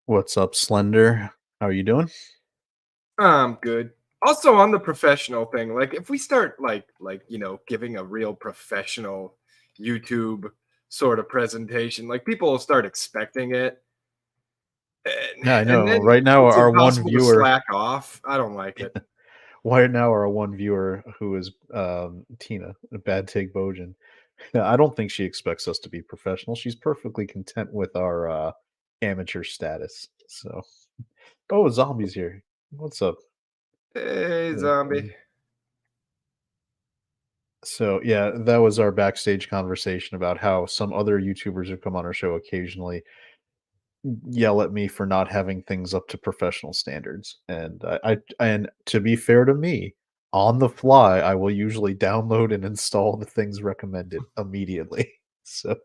What's up, Slender? How are you doing? I'm good. Also on the professional thing, like if we start giving a real professional YouTube sort of presentation, like people will start expecting it. And, Yeah, I and know. then Right now, it's our one impossible to viewer, slack off. I don't like it. right now, our one viewer who is Tina, Bad Take Bojan. I don't think she expects us to be professional. She's perfectly content with our amateur status. So, oh, zombies here. What's up? Hey, Yeah, zombie. So yeah, that was our backstage conversation about how some other YouTubers who come on our show occasionally yell at me for not having things up to professional standards. And and to be fair to me, on the fly, I will usually download and install the things recommended immediately. So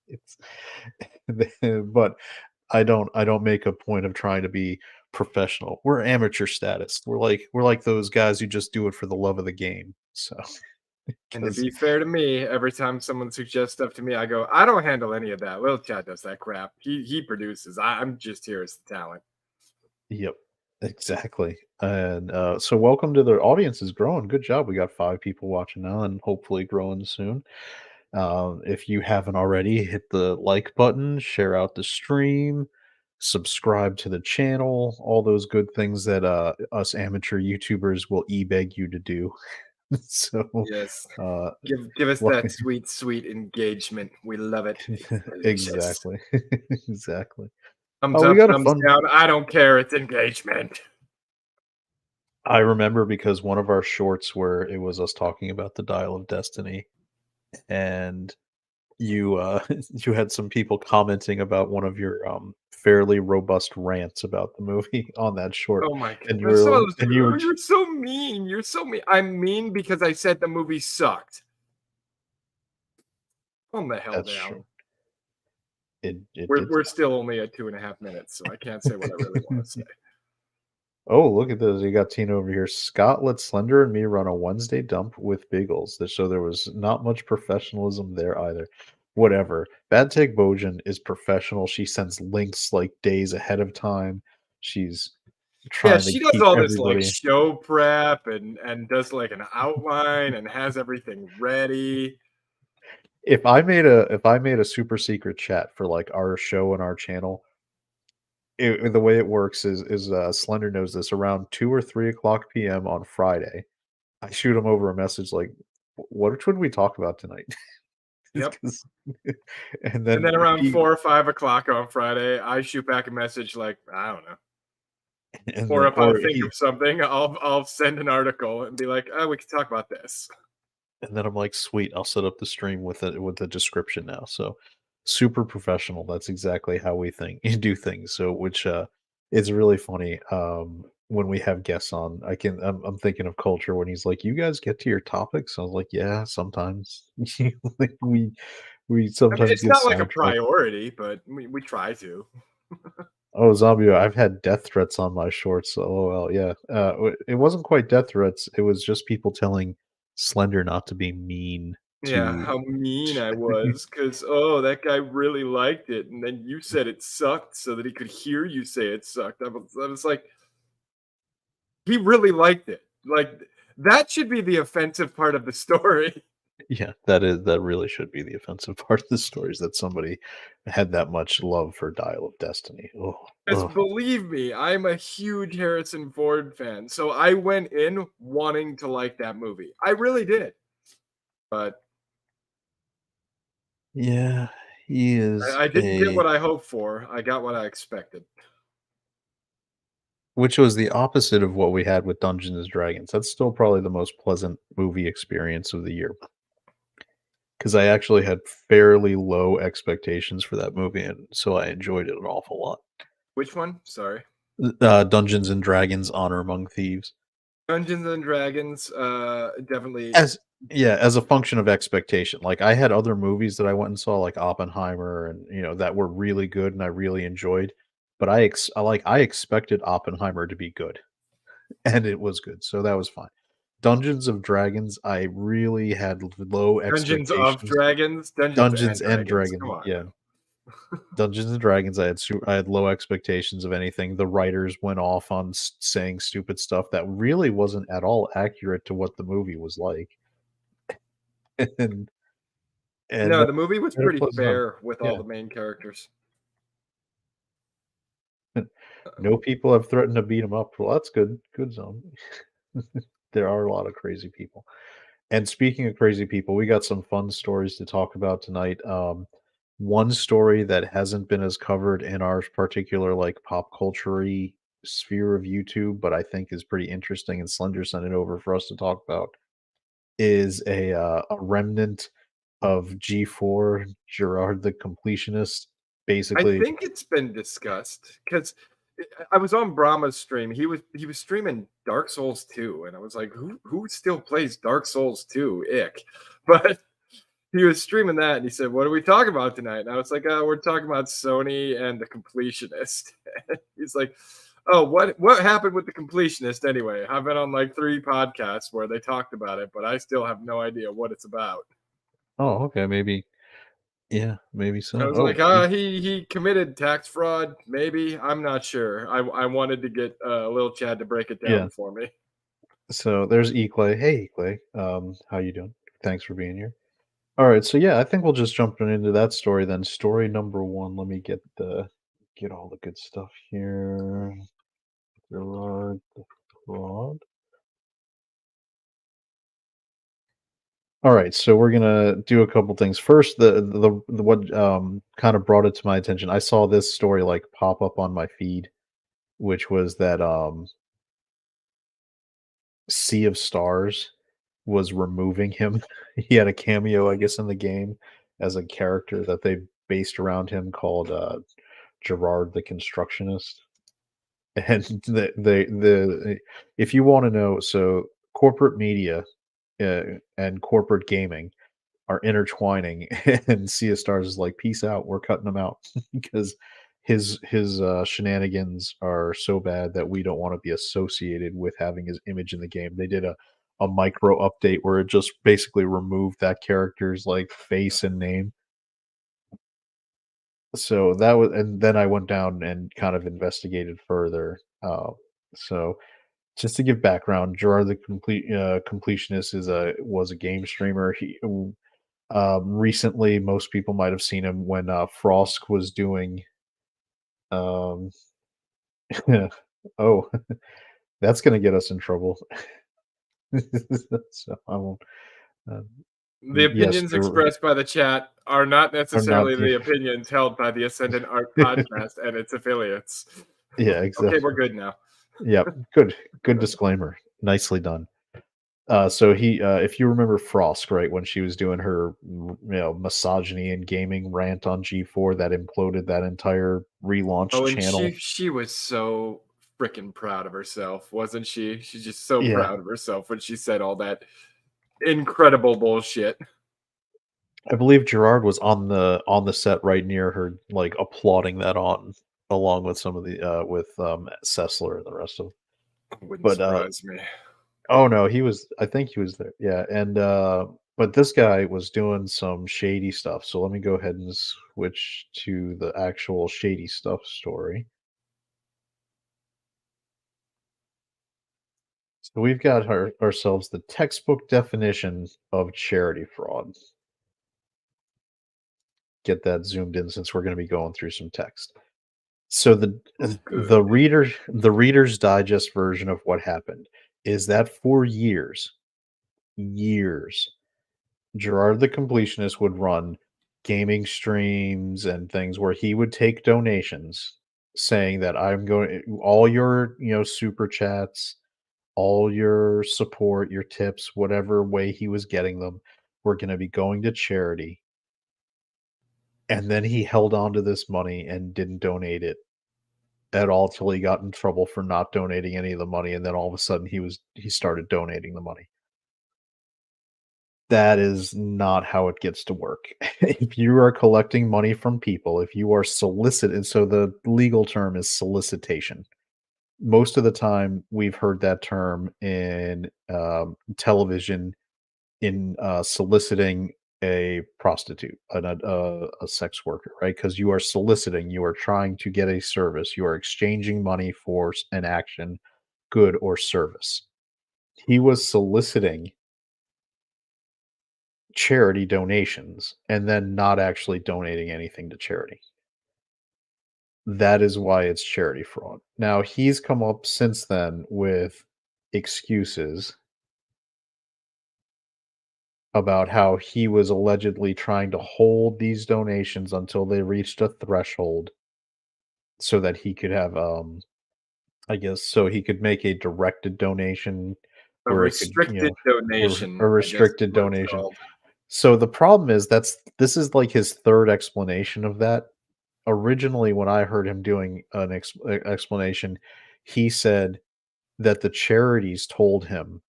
it's but I don't make a point of trying to be professional. We're amateur status. We're like those guys who just do it for the love of the game. So And to because be fair to me, every time someone suggests stuff to me, I go, I don't handle any of that. Lil Chad does that crap. He produces. I'm just here as the talent. Yep, exactly. And so welcome to the audience is growing. Good job. We got 5 people watching now and hopefully growing soon. If you haven't already, hit the like button, share out the stream, subscribe to the channel, all those good things that us amateur YouTubers will e-beg you to do. So Yes. uh Give us like- that sweet, sweet engagement. We love it. It's delicious. exactly. Exactly. Thumbs Oh, we up, got a thumbs fun down. I don't care. It's engagement. I remember because one of our shorts where it was us talking about the Dial of Destiny and you you had some people commenting about one of your fairly robust rants about the movie on that short Oh my and goodness. So, you were you're so mean. You're so mean. I'm mean because I said the movie sucked. Calm the hell that's down. true. It We're did we're still only at 2.5 minutes, so I can't say what I really want to say. oh, look at this. You got Tina over here. Scott let Slender and me run a Wednesday dump with Biggles. So there was not much professionalism there either. Whatever. Bad Take Bojan is professional. She sends links like days ahead of time. She's Yeah, trying to she does keep all this like everybody. show prep and does like an outline and has everything ready. If I made a super secret chat for like our show and our channel, the way it works is Slender knows this around 2 or 3 o'clock p.m. on Friday. I shoot him over a message like, What should we talk about tonight?" Yep. 'Cause and And then then around he 4 or 5 o'clock on Friday, I shoot back a message like, I don't know. and Or then if I or think he of something, I'll send an article and be like, "Oh, we can talk about this." and then I'm like, "Sweet, I'll set up the stream with a description now." So, super professional. That's exactly how we think do things. So, which is really funny. When we have guests on, I'm thinking of Culture when he's like, "You guys get to your topics." I was like, "Yeah, sometimes." Like we I mean, sometimes it's get not like a sidetracked. priority, but we try to. Oh, zombie! I've had death threats on my shorts. LOL. Yeah, it wasn't quite death threats. It was just people telling Slender not to be mean Yeah, to. how mean I was because oh, that guy really liked it, and then you said it sucked so that he could hear you say it sucked. I was like, he really liked it. Like, that should be the offensive part of the story. Yeah, that really should be the offensive part of the story is that somebody had that much love for Dial of Destiny. Oh, 'Cause ugh. believe me, I'm a huge Harrison Ford fan, so I went in wanting to like that movie. I really did, but Yeah, he is I didn't get a what I hoped for. I got what I expected. which was the opposite of what we had with Dungeons and Dragons. That's still probably the most pleasant movie experience of the year because I actually had fairly low expectations for that movie, and so I enjoyed it an awful lot. Which one? Sorry. Dungeons and Dragons: Honor Among Thieves. Dungeons and Dragons, definitely. As yeah, as a function of expectation. Like, I had other movies that I went and saw, like Oppenheimer and, that were really good and I really enjoyed, but I expected Oppenheimer to be good, and it was good, so that was fine. Dungeons of Dragons, I really had low Dungeons of expectations. Dragons? Dungeons Dungeons and and Dragons. Come Dragons, on yeah. now. Dungeons and Dragons, I had low expectations of anything. The writers went off on saying stupid stuff that really wasn't at all accurate to what the movie was like, and No, that the movie was kind of pretty closes on. fair with all Yeah, the main characters. no people have threatened to beat him up. Well, that's good. Good zone. There are a lot of crazy people. And speaking of crazy people, we got some fun stories to talk about tonight. One story that hasn't been as covered in our particular like pop culture sphere of YouTube, but I think is pretty interesting, and Slender sent it over for us to talk about, is a remnant of G4 Jirard the Completionist. I Basically, think it's been discussed because I was on Brahma's stream. He was streaming Dark Souls 2, and I was like, who still plays Dark Souls 2? Ick. But he was streaming that, and he said, "What are we talking about tonight?" And I was like, "Oh, we're talking about Sony and the Completionist." He's like, "Oh, what happened with the Completionist anyway?" I've been on like 3 podcasts where they talked about it, but I still have no idea what it's about. oh, okay, maybe, yeah, maybe I so. was Oh, like, he committed tax fraud, maybe. I'm not sure. I wanted to get little Chad to break it yeah. down for me. So there's Eclay. Hey, Eclay. How you doing? Thanks for being here. All right, so yeah, I think we'll just jump right into that story then. Story number one. Let me get all the good stuff here. Jirard the fraud. All right, so we're gonna do a couple things. First, the what kind of brought it to my attention. I saw this story like pop up on my feed, which was that Sea of Stars was removing him. He had a cameo, I guess, in the game as a character that they based around him called Jirard the Constructionist. And the if you want to know, so corporate media and corporate gaming are intertwining, and Sea of Stars is like, peace out, we're cutting him out because his shenanigans are so bad that we don't want to be associated with having his image in the game. They did a micro update where it just basically removed that character's like face and name. So that was, and then I went down and kind of investigated further. So just to give background, Gerard the completionist was a game streamer. Recently, most people might have seen him when Frosk was doing. Um, oh, that's going to get us in trouble. So I won't. Um, The yes, opinions they expressed by the chat are not are not. necessarily the opinions held by the Ascendant Art podcast and its affiliates. Yeah, Okay, we're exactly. good now. Yep. Good disclaimer. Nicely done. So if you remember Frosk, right, when she was doing her, misogyny and gaming rant on G4 that imploded that entire relaunched Oh, and channel. she was so freaking proud of herself, wasn't she? She's just so Yeah, proud of herself when she said all that incredible bullshit. I believe Gerard was on the set right near her, like applauding that on, along with some of the with Sessler and the rest of them. Wouldn't But surprise me. oh no, he was. I think he was there. Yeah, and but this guy was doing some shady stuff. So let me go ahead and switch to the actual shady stuff story. So we've got ourselves the textbook definition of charity fraud. Get that zoomed in since we're going to be going through some text. So Oh, the good. reader's digest version of what happened is that for years, Gerard the Completionist would run gaming streams and things where he would take donations saying that I'm going all your, super chats, all your support, your tips, whatever way he was getting them, were going to be going to charity. And then he held on to this money and didn't donate it at all till he got in trouble for not donating any of the money, and then all of a sudden he started donating the money. That is not how it gets to work. If you are collecting money from people, if you are solicited, so the legal term is solicitation. Most of the time, we've heard that term in television in soliciting a prostitute, a sex worker, right? Because you are soliciting, you are trying to get a service, you are exchanging money for an action, good, or service. He was soliciting charity donations and then not actually donating anything to charity. That is why it's charity fraud. Now, he's come up since then with excuses about how he was allegedly trying to hold these donations until they reached a threshold so that he could have, I guess, so he could make a directed donation A where it could, restricted or a donation, I guess is restricted what it's donation. called. So the problem is this is like his third explanation of that. Originally, when I heard him doing an explanation, he said that the charities told him,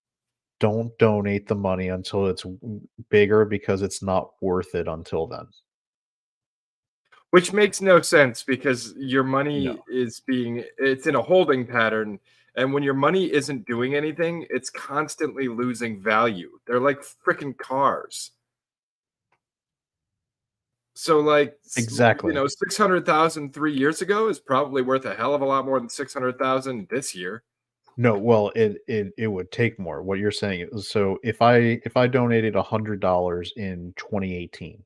"Don't donate the money until it's bigger because it's not worth it until then." Which makes no sense because your money No. is it's in a holding pattern, and when your money isn't doing anything, it's constantly losing value. They're like freaking cars. So, like, Exactly. 600,000 3 years ago is probably worth a hell of a lot more than 600,000 this year. No, well, it would take more. What you're saying is, so if I donated $100 in 2018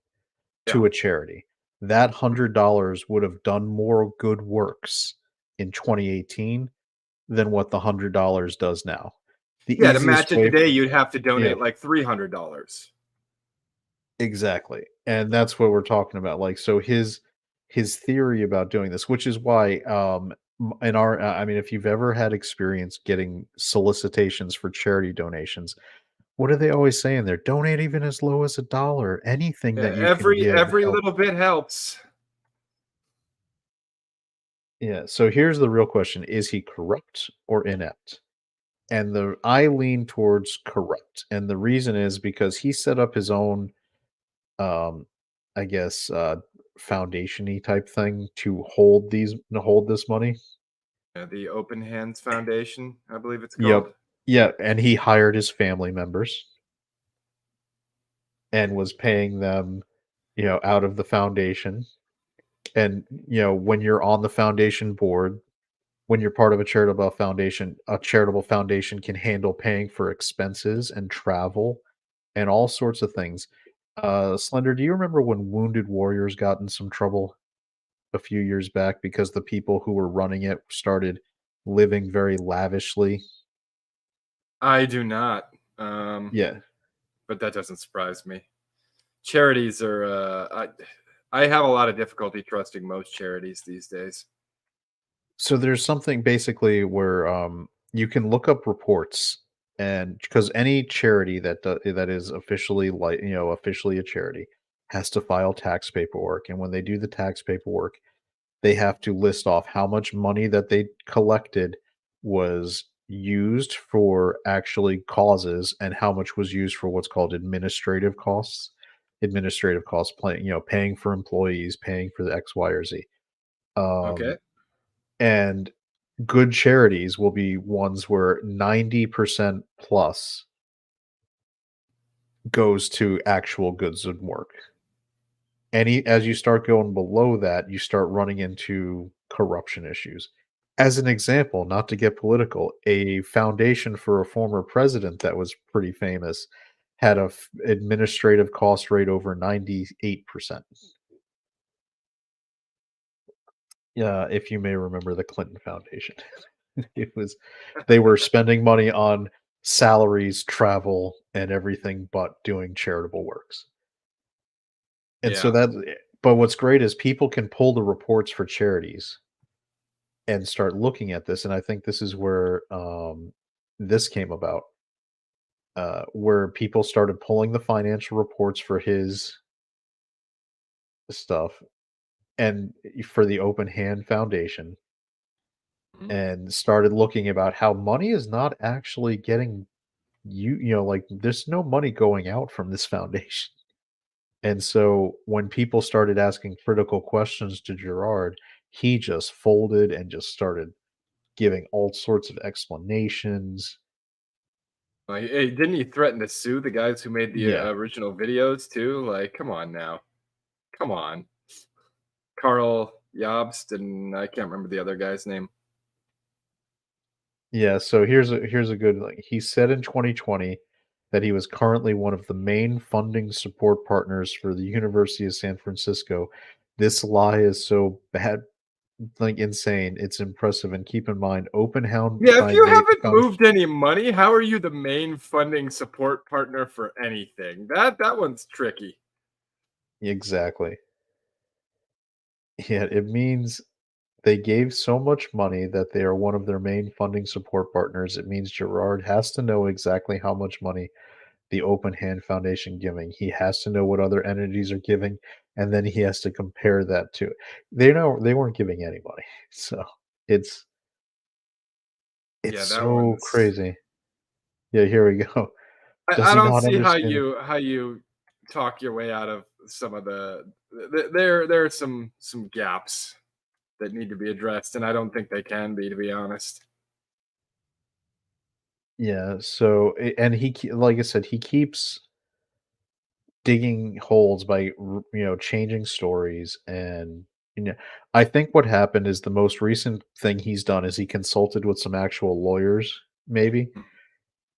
Yeah. to a charity, that $100 would have done more good works in 2018 than what the $100 does now. The Yeah, to easiest match it way. today, you'd have to Yeah, donate like $300. exactly, and that's what we're talking about, like, so his theory about doing this, which is why, in our I mean, if you've ever had experience getting solicitations for charity donations, what are they always saying there? "Donate even as low as $1, anything Yeah, that you can every give every help." little bit helps. Yeah, so here's the real question, is he corrupt or inept? And I lean towards corrupt, and the reason is because he set up his own, um, I guess, foundation-y type thing to hold this money. Yeah, the Open Hands Foundation, I believe it's Yep. called. Yeah, and he hired his family members and was paying them, out of the foundation. And, when you're on the foundation board, when you're part of a charitable foundation can handle paying for expenses and travel and all sorts of things. Slender, do you remember when Wounded Warriors got in some trouble a few years back because the people who were running it started living very lavishly? I do not, um, Yeah. but that doesn't surprise me. Charities are, I have a lot of difficulty trusting most charities these days. So there's something basically where you can look up reports, and because any charity that is officially, like, officially a charity has to file tax paperwork, and when they do the tax paperwork, they have to list off how much money that they collected was used for actually causes and how much was used for what's called administrative costs. Administrative costs, paying for employees, paying for the X, Y, or Z. Um, Okay. and good charities will be ones where 90% plus goes to actual goods and work. As you start going below that, you start running into corruption issues. As an example, not to get political, a foundation for a former president that was pretty famous had a administrative cost rate over 98%. Yeah, if you may remember the Clinton Foundation. It was they were spending money on salaries, travel, and everything but doing charitable works. And so Yeah. but what's great is people can pull the reports for charities and start looking at this, and I think this is where, this came about, where people started pulling the financial reports for his stuff and for the Open Hand Foundation, Mhm. and started looking about how money is not actually getting like, there's no money going out from this foundation. And so when people started asking critical questions to Girard, he just folded and just started giving all sorts of explanations. Like, hey, didn't he threaten to sue the guys who made the Yeah. original videos too? Like, come on now, come on, Carl Jobst, and I can't remember the other guy's name. Yeah, so here's a good, like, he said in 2020 that he was currently one of the main funding support partners for the University of San Francisco. This lie is so bad, like insane. It's impressive, and keep in mind, open Yeah, if you foundation. haven't moved any money, how are you the main funding support partner for anything? That one's tricky. Exactly. Yeah, it means they gave so much money that they are one of their main funding support partners. It means Girard has to know exactly how much money the Open Hand Foundation giving. He has to know what other entities are giving, and then he has to compare that to. They know they weren't giving any money, so it's it's Yeah, that so one's. crazy. Yeah, here we go. Does I he don't not see how understand? you talk your way out of some of there are some gaps that need to be addressed, and I don't think they can be, to be honest. Yeah, so and like I said, he keeps digging holes by changing stories. And I think what happened is the most recent thing he's done is he consulted with some actual lawyers, maybe.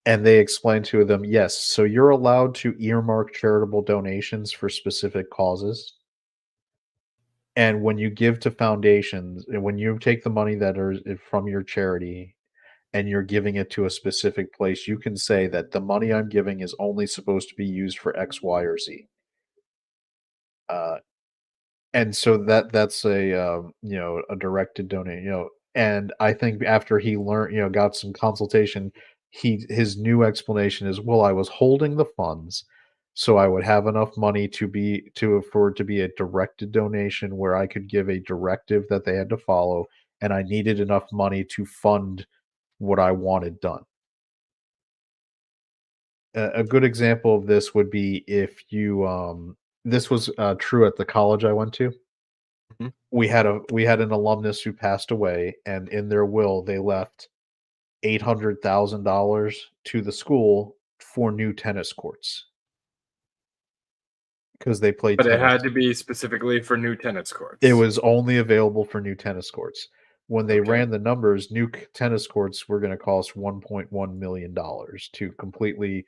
And they explained to them, yes, so you're allowed to earmark charitable donations for specific causes. And when you give to foundations, and when you take the money that are from your charity and you're giving it to a specific place, you can say that the money I'm giving is only supposed to be used for X, Y, or Z. Uh, and so that's a directed donate, and I think after he learned, got some consultation, his new explanation is, well, I was holding the funds so I would have enough money for it to be a directed donation where I could give a directive that they had to follow, and I needed enough money to fund what I wanted done. A good example of this would be if you this was true at the college I went to. Mhm. We had an alumnus who passed away, and in their will, they left $800,000 to the school for new tennis courts because they played But it had tennis. to be specifically for new tennis It courts. was only available for new tennis courts. When they Okay. ran the numbers, new tennis courts were going to cost $1.1 million to completely,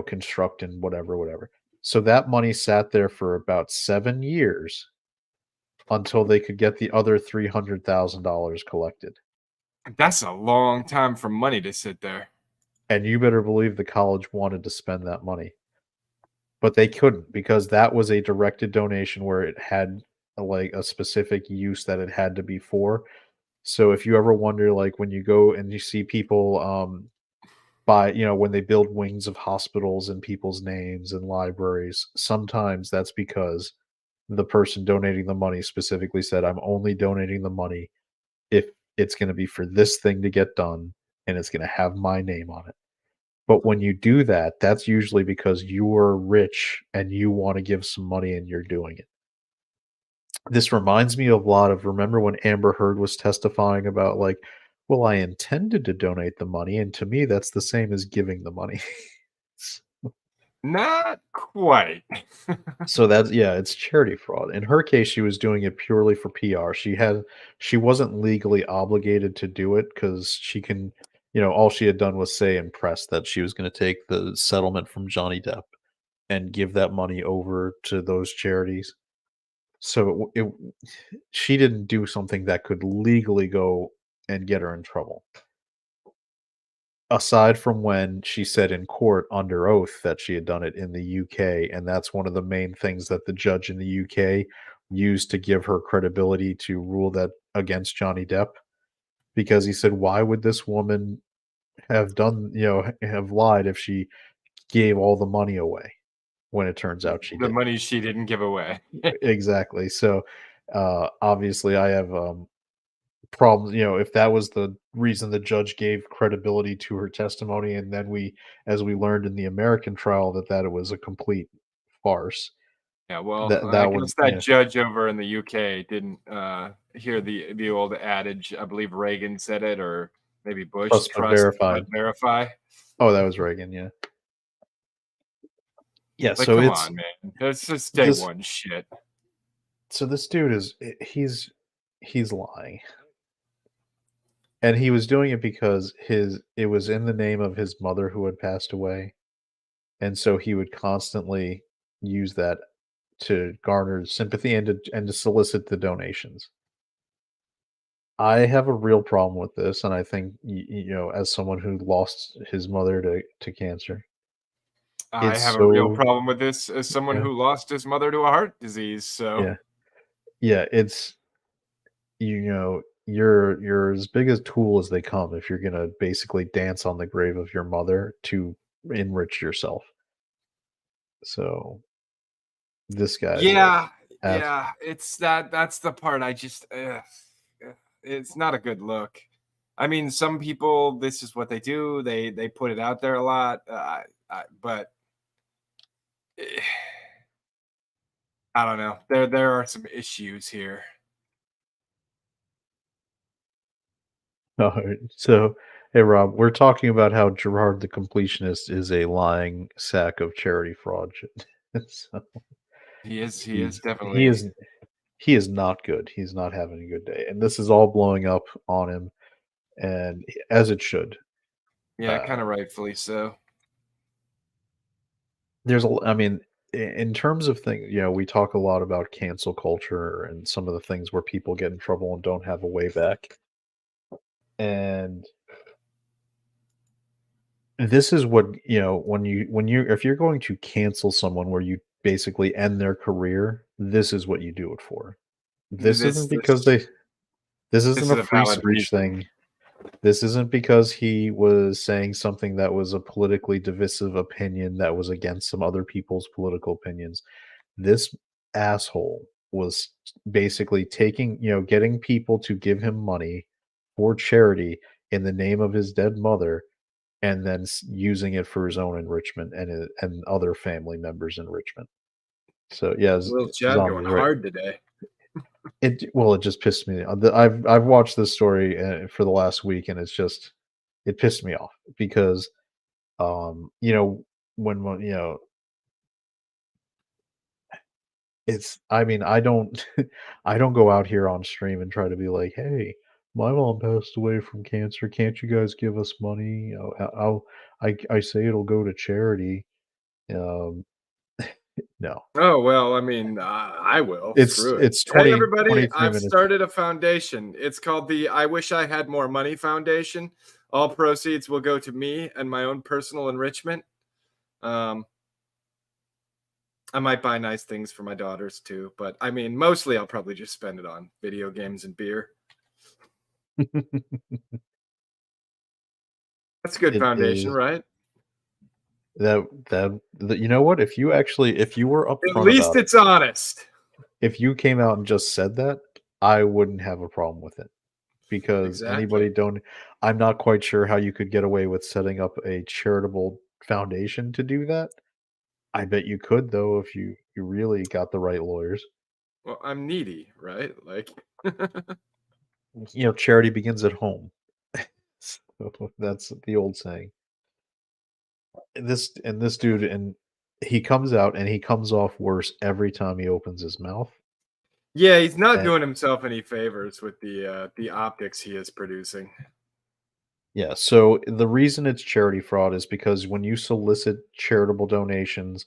construct and whatever, whatever. So that money sat there for about 7 years until they could get the other $300,000 collected. That's a long time for money to sit there. And you better believe the college wanted to spend that money, but they couldn't because that was a directed donation where it had like a specific use that it had to be for. So if you ever wonder, like when you go and you see people buy, when they build wings of hospitals in people's names and libraries, sometimes that's because the person donating the money specifically said, I'm only donating the money if it's going to be for this thing to get done and it's going to have my name on it. But when you do that, that's usually because you're rich and you wanna give some money and you're doing it. This reminds me of a lot of, remember when Amber Heard was testifying about, like, "Well, I intended to donate the money, and to me, that's the same as giving the money." Not quite. So that's, yeah, it's charity fraud. In her case, she was doing it purely for PR. She wasn't legally obligated to do it because she can, all she had done was say in press that she was gonna take the settlement from Johnny Depp and give that money over to those charities. So she didn't do something that could legally go and get her in trouble. Aside from when she said in court under oath that she had done it in the UK, and that's one of the main things that the judge in the UK used to give her credibility to rule that against Johnny Depp, because he said, "Why would this woman have done, have lied if she gave all the money away?" When it turns out she The didn't. money she didn't give away. Exactly. So, obviously, I have problems. If that was the reason the judge gave credibility to her testimony, and then as we learned in the American trial, that it was a complete farce. Yeah, well, That I that would, guess that judge over in the UK didn't, hear the old adage. I believe Reagan said it, or maybe Bush, trust but "Trust verified. but verify." Oh, that was Reagan. Yeah. Yeah. Like, So come it's on, man. That's just day this. one shit. So this dude is he's lying, and he was doing it because it was in the name of his mother who had passed away, and so he would constantly use that to garner sympathy and to solicit the donations. I have a real problem with this, and I think as someone who lost his mother to cancer, I it's have a real so problem with this as someone yeah, who lost his mother to a heart disease. So yeah, yeah. It's you're as big a tool as they come if you're gonna basically dance on the grave of your mother to enrich yourself. So this guy's a yeah, ass. yeah, it's that's the part I just it's not a good look. I mean, some people this is what they do. They put it out there a lot, but eh, I don't know. There are some issues here. Alright, so, hey, Rob, we're talking about how Jirard the Completionist is a lying sack of charity fraud. So He is he's he definitely, is he is not good. He's not having a good day, and this is all blowing up on him, and as it should. yeah, Uh, kind of rightfully so. I mean, in terms of things, we talk a lot about cancel culture and some of the things where people get in trouble and don't have a way back. And this is what, when you if you're going to cancel someone where you basically end their career, this is what you do it for. This This isn't this because this this isn't is a a free valid speech reason. thing. This isn't because he was saying something that was a politically divisive opinion that was against some other people's political opinions. This asshole was basically getting people to give him money for charity in the name of his dead mother, and then using it for his own enrichment and other family members' enrichment. So yeah, Little Chad going zombies, right? hard today. It just pissed me off. I've watched this story for the last week, and it pissed me off because when I mean, I don't I don't go out here on stream and try to be like, "Hey, my mom passed away from cancer. Can't you guys give us money?" I say it'll go to charity. Um, no. Oh, well, I mean, I will. It's Screw it. it's Hey, 20 everybody, 23 I've minutes. started a foundation. It's called the I Wish I Had More Money Foundation. All proceeds will go to me and my own personal enrichment. Um, I might buy nice things for my daughters too, but I mean, mostly I'll probably just spend it on video games and beer. That's a good It foundation, is right? you know what? If you were At upfront least about it, it's honest. if you came out and just said that, I wouldn't have a problem with it. Because Exactly. I'm not quite sure how you could get away with setting up a charitable foundation to do that. I bet you could though if you really got the right lawyers. Well, I'm needy, right? Like, Charity begins at home. So that's the old saying. This dude, and he comes out and he comes off worse every time he opens his mouth. yeah, he's not And doing himself any favors with the optics he is producing. yeah, so the reason it's charity fraud is because when you solicit charitable donations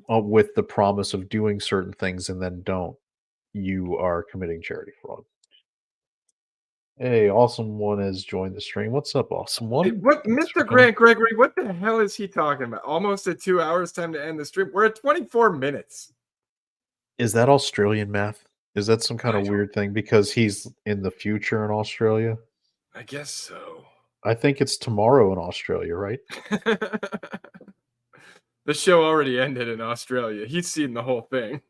with the promise of doing certain things and then don't, you are committing charity fraud. Hey, awesome one has joined the stream. What's up, awesome Hey, one? what, Thanks for Mr. coming. Grant Gregory? What the hell is he talking about? Almost at 2 hours. Time to end the stream. We're at 24 minutes. Is that Australian math? Is that some kind I of weird thing because he's in the future in Australia? I guess so. I think it's tomorrow in Australia, right? The show already ended in Australia. He's seen the whole thing.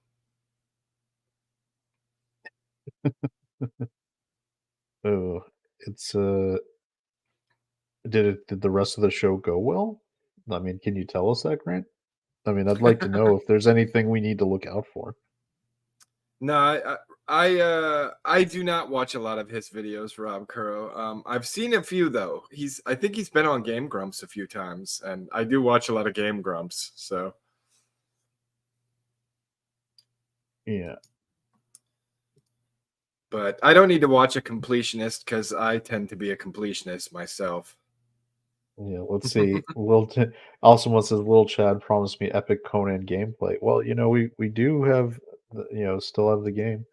Oh, it's did the rest of the show go well? I mean, can you tell us that, Grant? I mean, I'd like to know if there's anything we need to look out for. No, I do not watch a lot of his videos, Rob Kuro. I've seen a few though. I think he's been on Game Grumps a few times, and I do watch a lot of Game Grumps. So Yeah. but I don't need to watch a completionist because I tend to be a completionist myself. Yeah, let's see. Also says Little Chad promised me epic Conan gameplay. Well, we do have still have the game.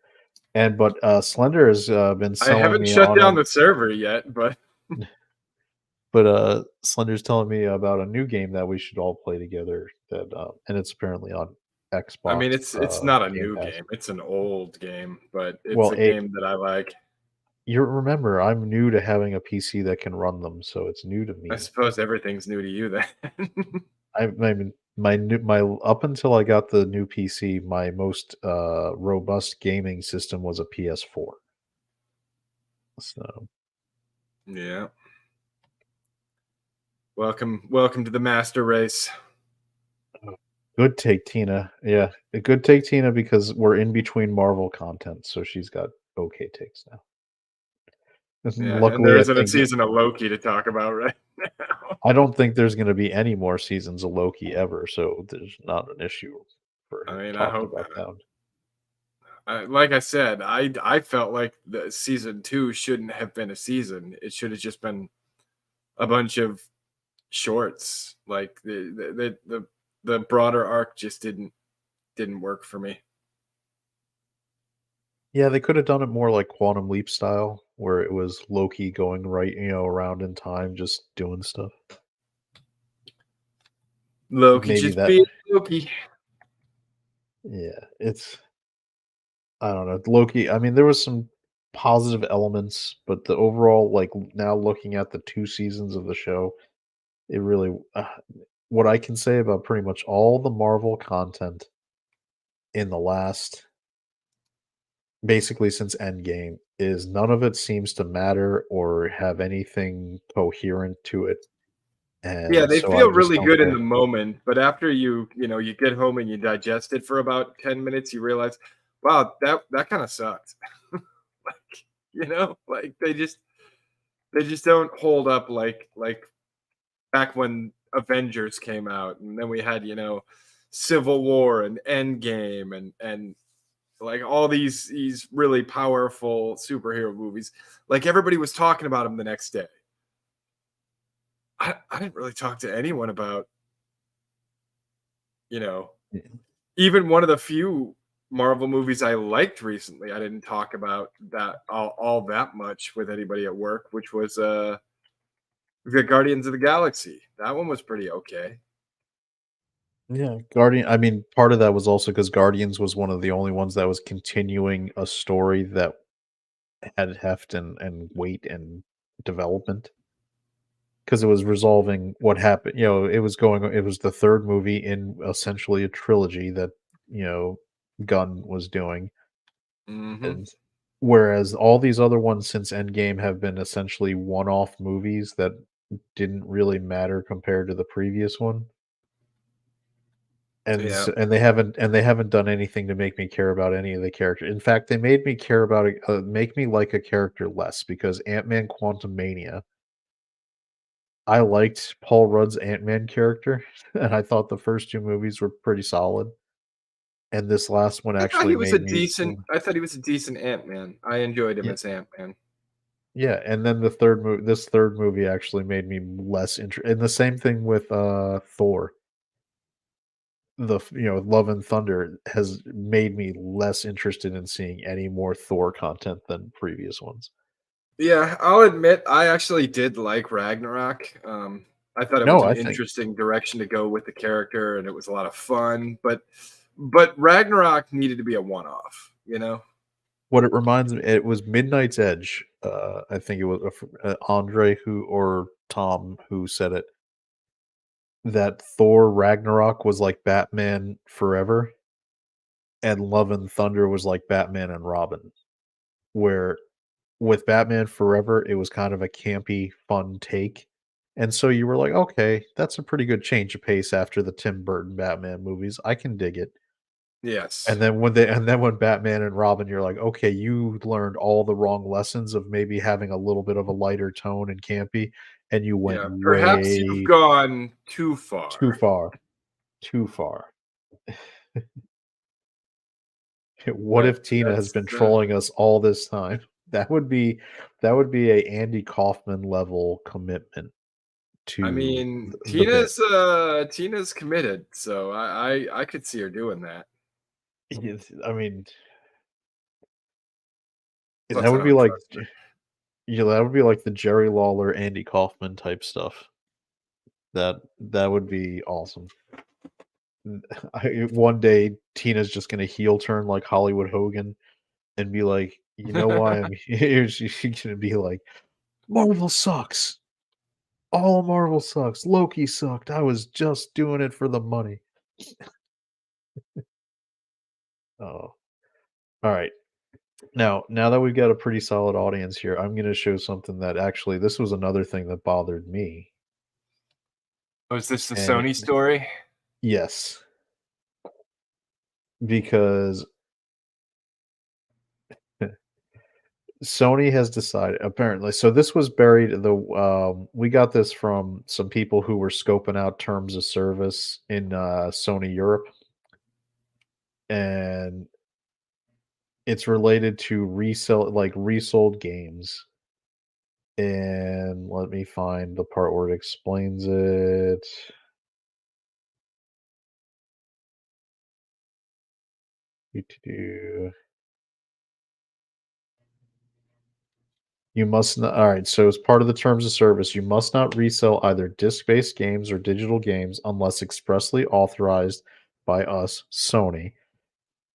But Slender has been I selling haven't me shut on down a the server yet, but Slender's telling me about a new game that we should all play together and it's apparently on I mean, Xbox it's not a Game new Pass. game. It's an old game, but it's Well, a game that I like. you remember I'm new to having a PC that can run them, so it's new to I me. suppose everything's new to you then. I mean, my up until I got the new PC, my most robust gaming system was a PS4. So Yeah. Welcome to the master race. good take, Tina. Yeah, a good take, Tina, because we're in between Marvel content, so she's got okay takes now. Yeah, and there Luckily, isn't a season of Loki to talk about right now. I don't think there's going to be any more seasons of Loki ever, so there's not an issue for I her mean, I talking hope about not. that. Like I said, I felt like the season 2 shouldn't have been a season. It should have just been a bunch of shorts. Like the broader arc just didn't work for me. Yeah, they could have done it more like Quantum Leap style, where it was Loki going right, around in time, just doing stuff. Loki Maybe just that. being Loki. Yeah, I don't know. Loki, I mean, there was some positive elements, but the overall, like now looking at the 2 seasons of the show, it really, what I can say about pretty much all the Marvel content in the last, basically since Endgame, is none of it seems to matter or have anything coherent to it. Yeah, And they so I feel just really don't good in care. the moment, but after you get home and you digest it for about 10 minutes, you realize, wow, that kind of sucked. Like, like they just don't hold up like back when Avengers came out, and then we had, Civil War and Endgame and like all these really powerful superhero movies. Like everybody was talking about them the next day. I didn't really talk to anyone about, you know, Yeah. even one of the few Marvel movies I liked recently. I didn't talk about that all that much with anybody at work, which was the Guardians of the Galaxy. That one was pretty okay. Yeah, Guardian. I mean, part of that was also because Guardians was one of the only ones that was continuing a story that had heft and weight and development. Because it was resolving what happened. It was the third movie in essentially a trilogy that Gunn was doing, Hmm. and whereas all these other ones since Endgame have been essentially one-off movies that didn't really matter compared to the previous one. Yeah. And they haven't done anything to make me care about any of the characters. In fact, they made me care about it, make me like a character less because Ant-Man Quantumania, I liked Paul Rudd's Ant-Man character, and I thought the first 2 movies were pretty solid, and this last one actually made me I thought he was a decent Ant-Man. I enjoyed him yeah, as Ant-Man. yeah, and then this 3rd movie actually made me less interested. And the same thing with, Thor. Love and Thunder has made me less interested in seeing any more Thor content than previous ones. Yeah, I'll admit I actually did like Ragnarok. I thought it was No, an I think interesting direction to go with the character, and it was a lot of fun. But Ragnarok needed to be a one-off, you know? what it reminds me, it was Midnight's Edge, I think it was, Andre who or Tom who said it, that Thor Ragnarok was like Batman Forever, and Love and Thunder was like Batman and Robin, where with Batman Forever, it was kind of a campy, fun take, and so you were like, "Okay, that's a pretty good change of pace after the Tim Burton Batman movies, I can dig it." Yes. And then when Batman and Robin, you're like, okay, you learned all the wrong lessons of maybe having a little bit of a lighter tone and campy, and you went Yeah. Perhaps you've way gone too too far. far, too far. What But if Tina has that's been trolling us all this time? That would be a Andy Kaufman level commitment I to mean, the bit. Tina's committed, so I could see her doing that. I mean, that Plus, I would be don't like trust her. yeah, that would be like the Jerry Lawler, Andy Kaufman type stuff. That would be awesome. One day Tina's just gonna heel turn like Hollywood Hogan and be like, you know why I'm here? She's gonna be like, Marvel sucks. All of Marvel sucks. Loki sucked. I was just doing it for the money. Oh, all right. Now that we've got a pretty solid audience here, I'm gonna show something that actually this was another thing that bothered me. Oh, is this the And Sony story? yes, because Sony has decided apparently. So this was buried. We got this from some people who were scoping out terms of service in Sony Europe, and it's related to resell like resold games. And let me find the part where it explains it. Do You must not. All right. So, as part of the terms of service, you must not resell either disc based games or digital games unless expressly authorized by us, Sony.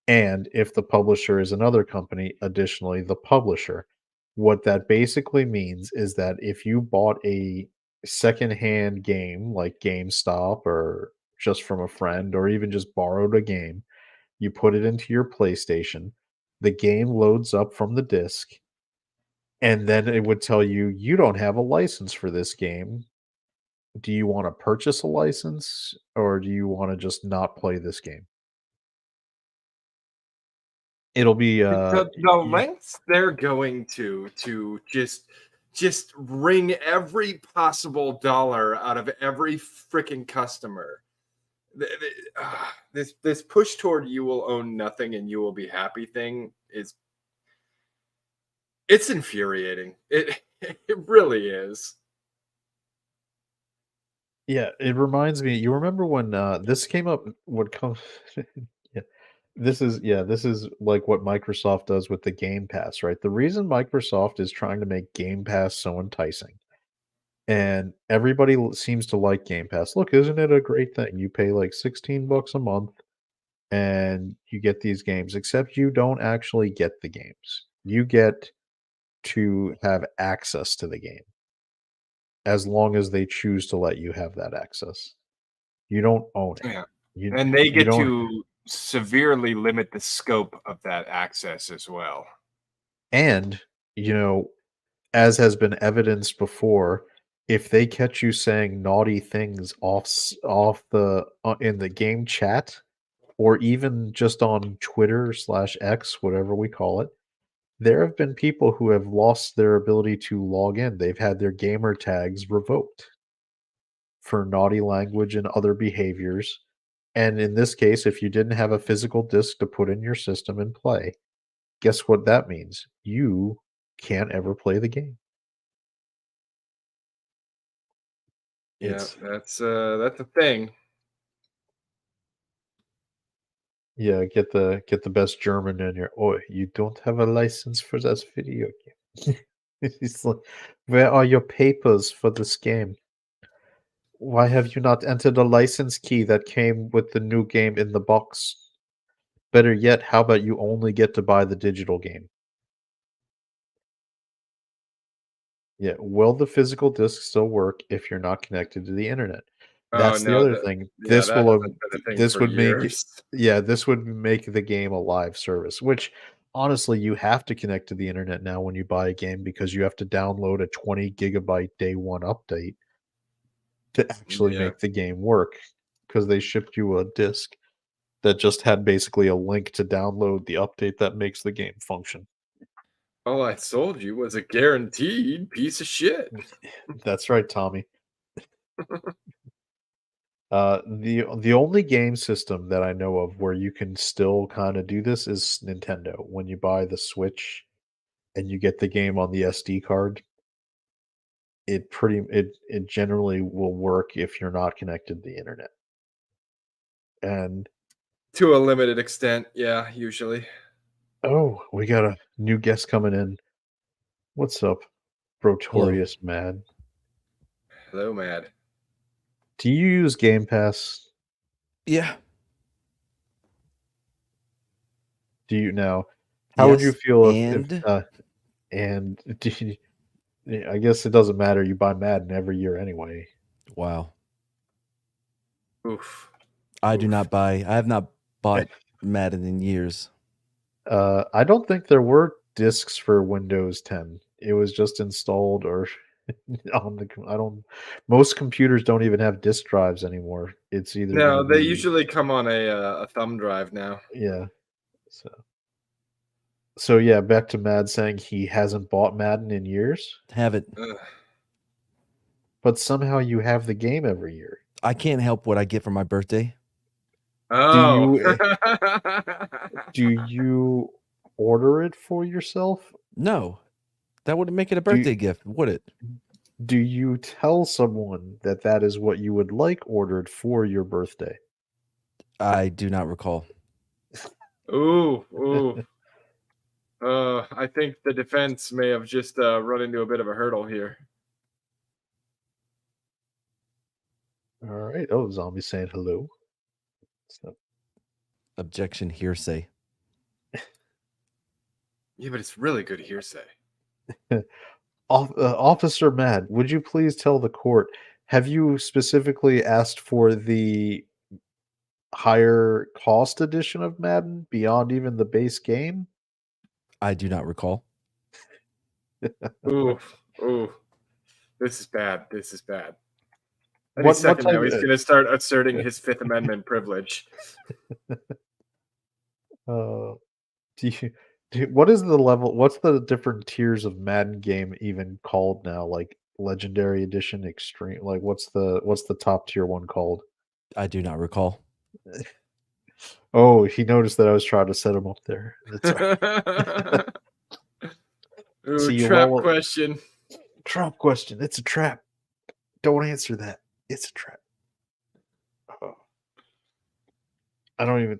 And if the publisher is another company, additionally, the publisher. What that basically means is that if you bought a secondhand game like GameStop or just from a friend or even just borrowed a game, you put it into your PlayStation, the game loads up from the disc, and then it would tell you, you don't have a license for this game. Do you want to purchase a license or do you want to just not play this game? It'll be The lengths they're going to just wring every possible dollar out of every freaking customer. This push toward you will own nothing and you will be happy thing is it's infuriating. It really is. yeah, it reminds me, you remember when this came up would come yeah. This is like what Microsoft does with the Game Pass, right? The reason Microsoft is trying to make Game Pass so enticing and everybody seems to like Game Pass. Look, isn't it a great thing? You pay like 16 bucks a month and you get these games, except you don't actually get the games. You get to have access to the game as long as they choose to let you have that access. You don't own it. Yeah. You And they you get don't to severely limit the scope of that access as well. and you know, as has been evidenced before, if they catch you saying naughty things off the in the game chat or even just on Twitter slash X, whatever we call it, there have been people who have lost their ability to log in. They've had their gamer tags revoked for naughty language and other behaviors. And in this case, if you didn't have a physical disc to put in your system and play, guess what that means? You can't ever play the game. Yeah, It's that's a thing. yeah, get the best German in your oh, you don't have a license for that video game. It's like, where are your papers for this game? Why have you not entered a license key that came with the new game in the box? Better yet, how about you only get to buy the digital game? Yeah, will the physical disc still work if you're not connected to the internet? Oh That's the no, other that thing. yeah, that hasn't been a thing This for would make years. yeah, this would make the game a live service, which honestly you have to connect to the internet now when you buy a game because you have to download a 20 gigabyte day one update to actually Yeah. make the game work because they shipped you a disc. that just had basically a link to download the update that makes the game function. All I sold you was a guaranteed piece of shit. That's right, Tommy. The only game system that I know of where you can still kind of do this is Nintendo. When you buy the Switch and you get the game on the SD card, it generally will work if you're not connected to the internet. And To a limited extent, yeah, usually. oh, we got a new guest coming in. What's up, Hello. Brotorius Mad? Hello, Mad. Do you use Game Pass? Yeah. Do you now? How would you Yes, feel if and and do you, I guess it doesn't matter. You buy Madden every year anyway. wow. Oof. I do Oof. not buy. I have not bought Madden in years. I don't think there were discs for Windows 10. It was just installed or on the. I don't. Most computers don't even have disk drives anymore. It's either going to No, they be usually come on a thumb drive now. yeah. So yeah, back to Mad saying he hasn't bought Madden in years, Have it. Ugh. but somehow you have the game every year. I can't help what I get for my birthday. Oh. Do you order it for yourself? No, that wouldn't make it a Do you- birthday gift, would it? Do you tell someone that that is what you would like ordered for your birthday? I do not recall. Ooh, ooh. I think the defense may have just run into a bit of a hurdle here. All right. Oh, zombie saying hello. So, Objection hearsay. Yeah, but it's really good hearsay. Officer Mad, would you please tell the court, have you specifically asked for the higher cost edition of Madden beyond even the base game? I do not recall. Ooh, ooh. This is bad. This is bad. Any What second now, type- he's going to start asserting his Fifth Amendment privilege. do what is the level? What's the different tiers of Madden game even called now? Like Legendary Edition, Extreme. Like what's the top tier one called? I do not recall. Oh, he noticed that I was trying to set him up there. That's all right. Ooh, See, you trap roll up- question. Trap question. It's a trap. Don't answer that. It's a trap. Oh. I don't even.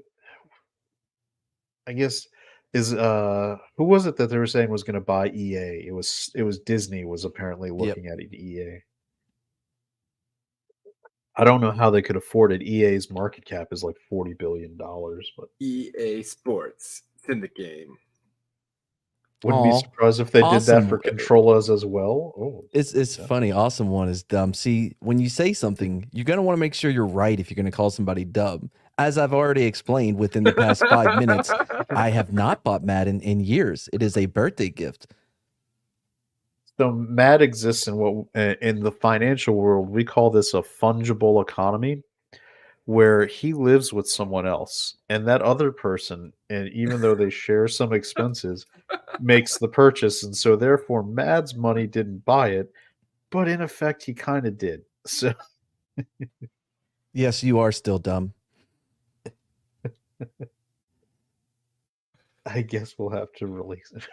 I guess is who was it that they were saying was going to buy EA? It was Disney was apparently looking at EA. I don't know how they could afford it. EA's market cap is like $40 billion, but EA Sports. It's in the game. wouldn't be Aw, surprised if they did that awesome. for controllers as well. Oh, It's yeah. funny. Awesome one is dumb. See, when you say something, you're gonna want to make sure you're right if you're gonna call somebody dumb. As I've already explained within the past 5 minutes, I have not bought Madden in years. It is a birthday gift. So Mad exists in what in the financial world we call this a fungible economy, where he lives with someone else, and that other person, and even though they share some expenses, makes the purchase, and so therefore Mad's money didn't buy it, but in effect he kind of did. So Yes, you are still dumb. I guess we'll have to release it.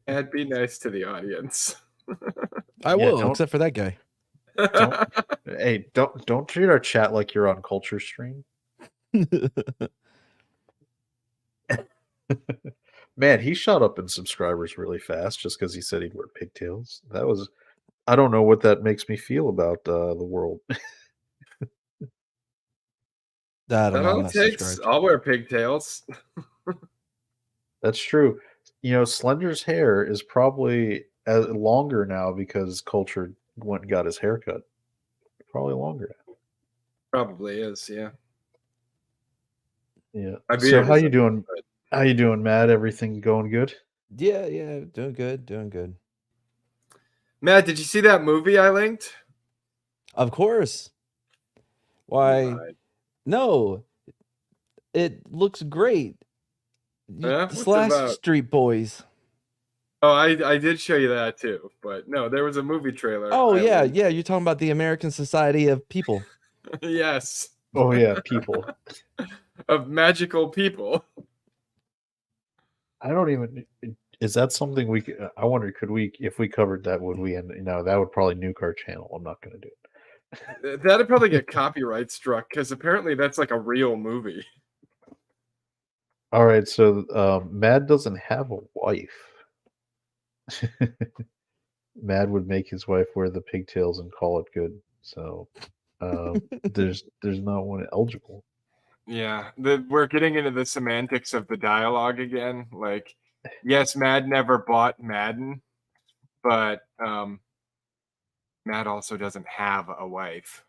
And be nice to the audience. I Yeah, will, don't- except for that guy. Hey, don't treat our chat like you're on culture stream. Man, he shot up in subscribers really fast just because he said he'd wear pigtails. That was, I don't know what that makes me feel about the world. I don't That know. I'm all not takes. subscribed. I'll wear pigtails. That's true. You know, Slender's hair is probably longer now because Culture went and got his haircut. Probably longer. Probably is, yeah. Yeah. My So beard how is you up, doing? but- How you doing, Matt? Everything going good? Yeah, doing good, doing good. Matt, did you see that movie I linked? Of course. Why? Lied. No. It looks great. Yeah, what's it Slash about? Street Boys. Oh, I did show you that too, but no, there was a movie trailer. Oh I yeah, linked. yeah. You're talking about the American Society of People. Yes, Oh yeah, people. of magical people. I don't even. Is that something we? I wonder, could we, if we covered that, would we? And that would probably nuke our channel. I'm not going to do it. That'd probably get copyright struck because apparently that's like a real movie. All right, so Mad doesn't have a wife. Mad would make his wife wear the pigtails and call it good. So there's not one eligible. Yeah, we're getting into the semantics of the dialogue again. Like, yes, Mad never bought Madden, but Mad also doesn't have a wife.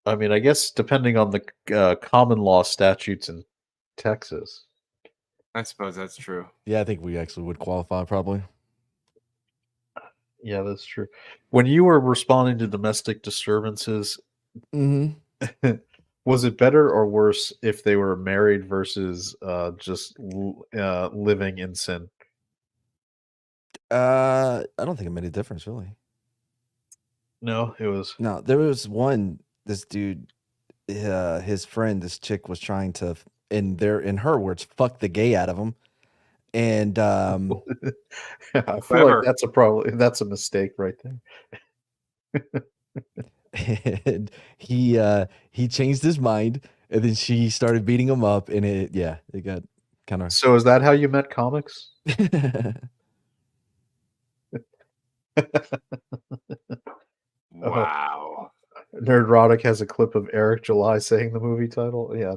I mean, I guess depending on the common law statutes in Texas. I suppose that's true. Yeah, I think we actually would qualify probably. Yeah, that's true. When you were responding to domestic disturbances, Mm-hmm. was it better or worse if they were married versus just living in sin? I don't think it made a difference really. No, it was. No, there was one. This dude, his friend, this chick was trying to, in her words, fuck the gay out of him, and I feel Clever. like that's a problem. That's a mistake right there. and he changed his mind, and then she started beating him up, and it got kind of. So is that how you met comics? Wow. Nerdrotic has a clip of Eric July saying the movie title. Yeah.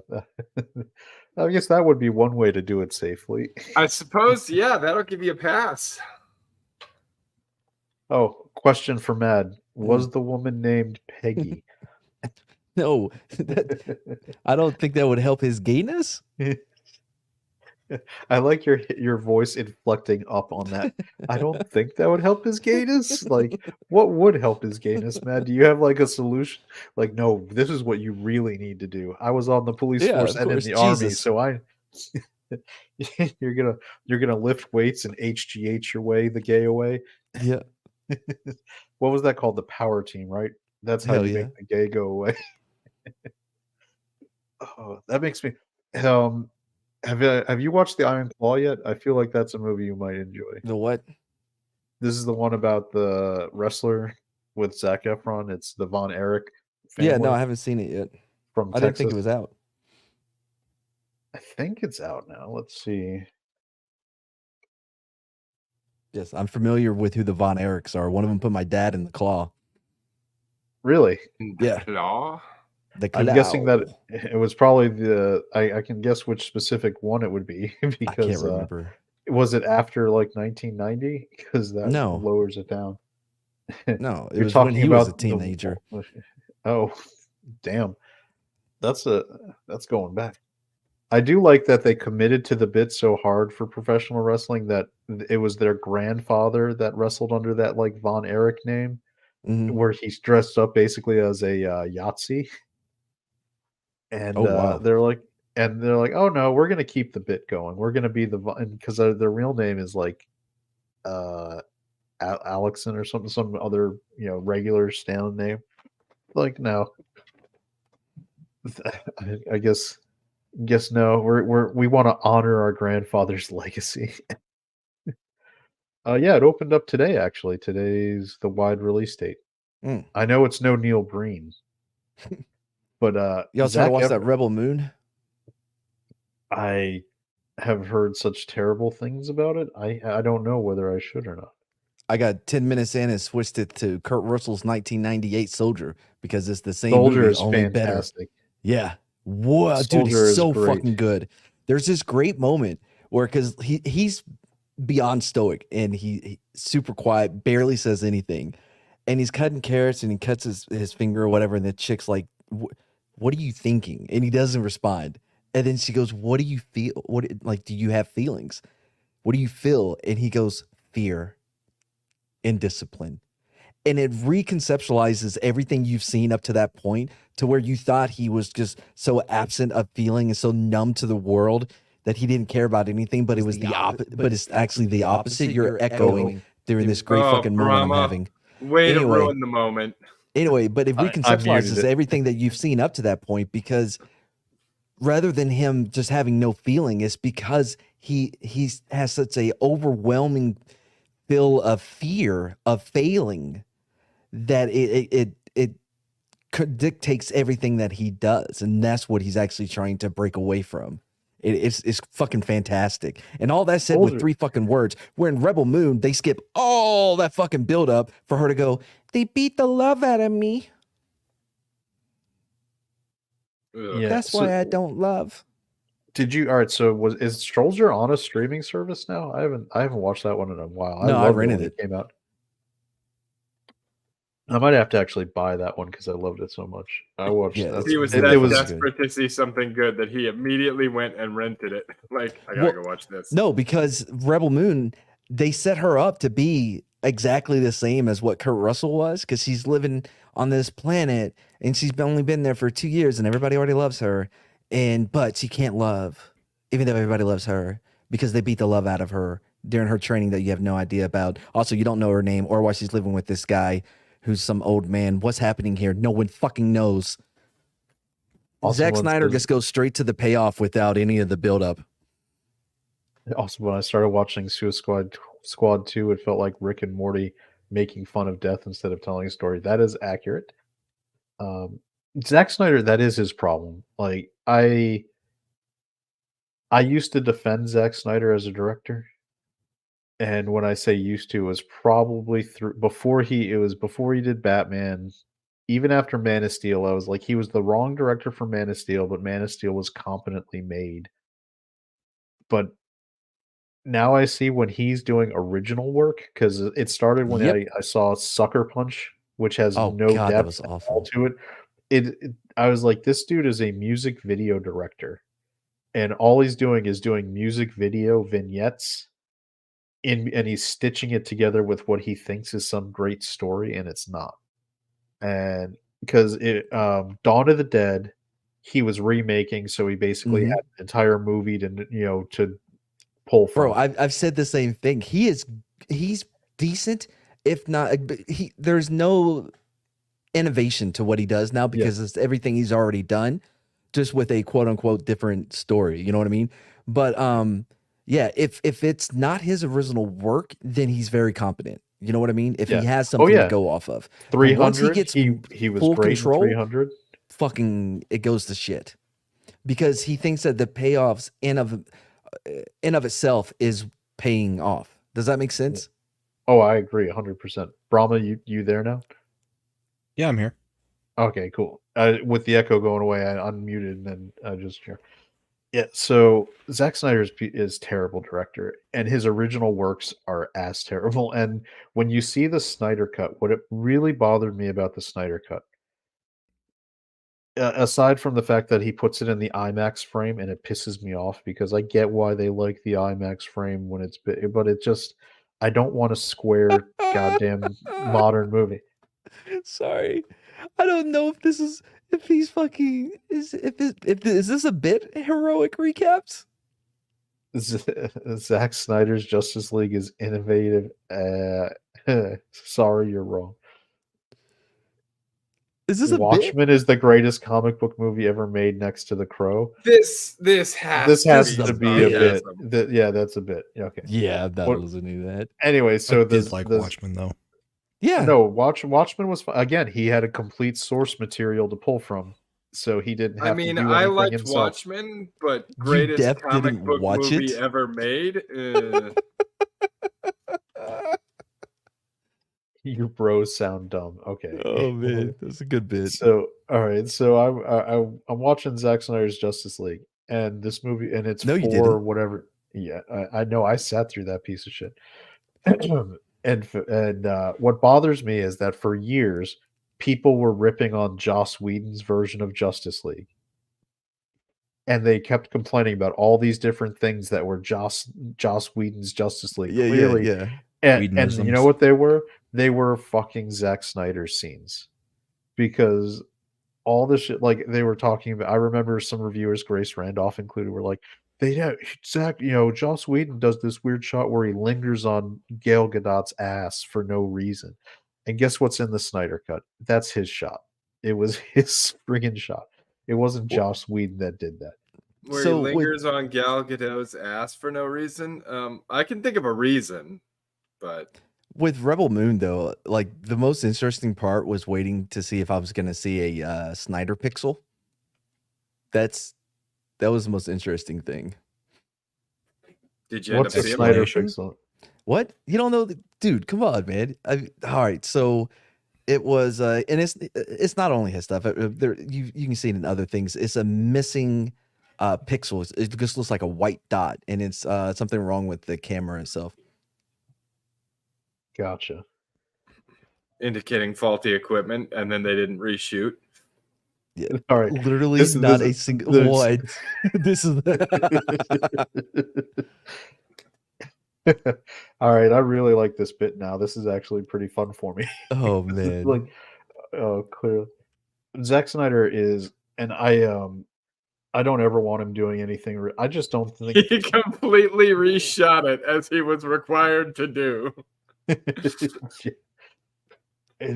I guess that would be one way to do it safely. I suppose, yeah, that'll give you a pass. Oh, question for Mad. Was the woman named Peggy? No, I don't think that would help his gayness. I like your voice inflecting up on that. I don't think that would help his gayness. Like, what would help his gayness, Matt? Do you have like a solution? Like, no, this is what you really need to do. I was on the police Yeah, force of and in course, the army, Jesus. so I you're gonna lift weights and HGH your way the gay away. Yeah. What was that called? The power team, right? That's how Hell you yeah. make the gay go away. Oh, that makes me have you watched The Iron Claw yet? I feel like that's a movie you might enjoy. The what? This is the one about the wrestler with Zac Efron. It's the Von Erich Yeah, family no, I haven't seen it yet. from I didn't think it Texas. was out. I think it's out now. Let's see. Yes, I'm familiar with who the Von Erichs are. One of them put my dad in the claw. Really? Yeah. Claw? The I'm guessing that claw. it was probably the. I can guess which specific one it would be I can't because remember. was it after like 1990? Because that No. lowers it down. No, it You're was when talking he was a about teenager. Oh, damn. That's going back. I do like that they committed to the bit so hard for professional wrestling that it was their grandfather that wrestled under that like Von Erich name, Mhm. where he's dressed up basically as a Yahtzee, and Oh, wow. they're like, oh no, we're gonna keep the bit going. We're gonna be the because their real name is like Alexson or something, some other regular stand name. Like no, I guess no. We want to honor our grandfather's legacy. Yeah, it opened up today. Actually, today's the wide release date. Mm. I know it's no Neil Breen, but Y'all trying to watch that Rebel Moon? I have heard such terrible things about it. I don't know whether I should or not. I got 10 minutes in and switched it to Kurt Russell's 1998 Soldier because it's the same Soldier movie, is only fantastic. better. Yeah. Whoa, dude, Soldier it's is so great. fucking good. There's this great moment where because he's beyond stoic and he super quiet, barely says anything. And he's cutting carrots and he cuts his finger or whatever. And the chick's like, what are you thinking? And he doesn't respond. And then she goes, what do you feel? Do you have feelings? What do you feel? And he goes, fear and discipline. and it reconceptualizes everything you've seen up to that point to where you thought he was just so absent of feeling and so numb to the world that he didn't care about anything, but it was the opposite. But it's actually the opposite. You're echoing during this great fucking moment I'm Brahma, having. Way to Anyway. ruin the moment. Anyway, but it I muted reconceptualizes it. everything that you've seen up to that point, because rather than him just having no feeling, it's because he has such a overwhelming feel of fear of failing that it dictates everything that he does, and that's what he's actually trying to break away from. It's fucking fantastic, and all that said with 3 fucking words. Where in Rebel Moon they skip all that fucking build up for her to go, "They beat the love out of me. Ugh. Yeah, That's why I don't love." Did you? All right. So is Strolger on a streaming service now? I haven't watched that one in a while. No, I loved rented when it. came out. I might have to actually buy that one because I loved it so much. I watched. Yeah, that. He was it that was desperate to see something good that he immediately went and rented it. Like, I gotta go watch this. No, because Rebel Moon, they set her up to be exactly the same as what Kurt Russell was, because she's living on this planet and she's only been there for 2 years and everybody already loves her, but she can't love, even though everybody loves her, because they beat the love out of her during her training that you have no idea about. Also, you don't know her name or why she's living with this guy who's some old man. What's happening here? No one fucking knows. Also, Zack when Snyder says- just goes straight to the payoff without any of the buildup. Also, when I started watching Suicide Squad 2, it felt like Rick and Morty making fun of death instead of telling a story. That is accurate. Zack Snyder, that is his problem. Like, I used to defend Zack Snyder as a director. And when I say used to, it was probably before he did Batman. Even after Man of Steel, I was like, he was the wrong director for Man of Steel, but Man of Steel was competently made. But now I see when he's doing original work, because it started when I saw Sucker Punch, which has no God, that depth was at awful. all to it. I was like, this dude is a music video director, and all he's doing is doing music video vignettes, and he's stitching it together with what he thinks is some great story, and it's not. And because Dawn of the Dead, he was remaking, so he basically had an entire movie to pull from. Bro, I've said the same thing. He's decent, if not, there's no innovation to what he does now, because it's everything he's already done, just with a quote unquote different story. You know what I mean? But yeah, if it's not his original work, then he's very competent. You know what I mean? If he has something to go off of. 300, once he gets he was full great control, in 300. Fucking, it goes to shit, because he thinks that the payoffs in of itself is paying off. Does that make sense? Oh, I agree 100%. Brahma, you there now? Yeah, I'm here. Okay, cool. With the echo going away, I unmuted and then I just yeah. So Zack Snyder is terrible director, and his original works are as terrible. And when you see the Snyder cut, what it really bothered me about the Snyder cut, aside from the fact that he puts it in the IMAX frame, and it pisses me off because I get why they like the IMAX frame when it's big, but it just, I don't want a square goddamn modern movie. Sorry, I don't know if this is is this a bit heroic recaps? Zack Snyder's Justice League is innovative. Sorry, you're wrong. Is this a Watchmen is the greatest comic book movie ever made, next to The Crow. This has to be a bit. Yeah, that's a bit. Okay. Yeah, that wasn't any of that. Anyway, so I did like Watchmen though. Yeah. No, Watchmen was again. He had a complete source material to pull from, so he didn't have. I mean, to do I anything liked himself. Watchmen, but greatest comic book movie ever made. Your bros sound dumb. Okay. Oh man, that's a good bit. So all right, so I'm watching Zack Snyder's Justice League, and this movie, and it's whatever. Yeah, I know. I sat through that piece of shit. And what bothers me is that for years, people were ripping on Joss Whedon's version of Justice League, and they kept complaining about all these different things that were Joss Whedon's Justice League. Yeah. And you know Whedon-isms. what they were? They were fucking Zack Snyder scenes. Because all the shit, like, they were talking about, I remember some reviewers, Grace Randolph included, were like, Zach, Joss Whedon does this weird shot where he lingers on Gal Gadot's ass for no reason. And guess what's in the Snyder cut? That's his shot. It was his friggin' shot. It wasn't Joss Whedon that did that. Where So he with- lingers on Gal Gadot's ass for no reason. I can think of a reason, but With Rebel Moon, though, like the most interesting part was waiting to see if I was going to see a Snyder pixel. That was the most interesting thing. did you end What's up a seeing Snyder it? pixel? What? You don't know? Dude, come on, man. All right, so it was, and it's not only his stuff. There, you can see it in other things. It's a missing pixel. It just looks like a white dot, and it's something wrong with the camera itself. Gotcha. Indicating faulty equipment, and then they didn't reshoot. All right. Literally This- not this- a single this- one. This is All right, I really like this bit now. This is actually pretty fun for me. oh This is man. like, clearly, Zack Snyder is, and I don't ever want him doing anything. I just don't think He completely reshot it as he was required to do. it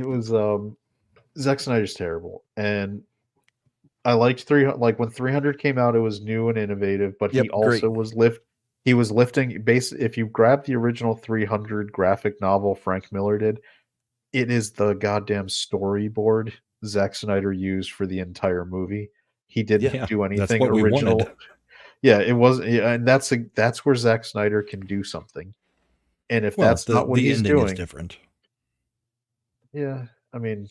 was Zack Snyder's terrible, and I liked 300. Like when 300 came out, it was new and innovative, but Yep, he also was lifting base. If you grab the original 300 graphic novel Frank Miller did, it is the goddamn storyboard Zack Snyder used for the entire movie. He didn't Yeah, do that's anything what we original. wanted. Yeah, it was, yeah, and that's where Zack Snyder can do something. And if Well, that's not what the he's ending is doing, different. yeah, I mean,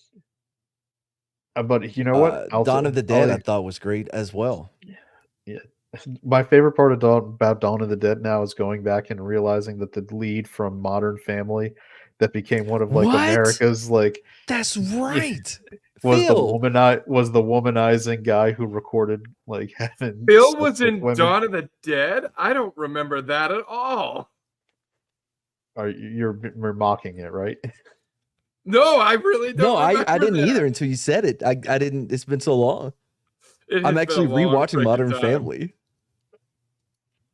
but you know what? Dawn of the Dead I thought was great as well. My favorite part of about Dawn of the Dead now is going back and realizing that the lead from Modern Family, that became one of like What? America's like That's right. was Phil. the womanizing guy who recorded like having Bill sex was with in women. Dawn of the Dead? I don't remember that at all. You're mocking it, right? No, I really don't. No, I remember didn't that. either until you said it. I didn't. It's been so long. It has I'm been actually a long rewatching freaking Modern time. Family.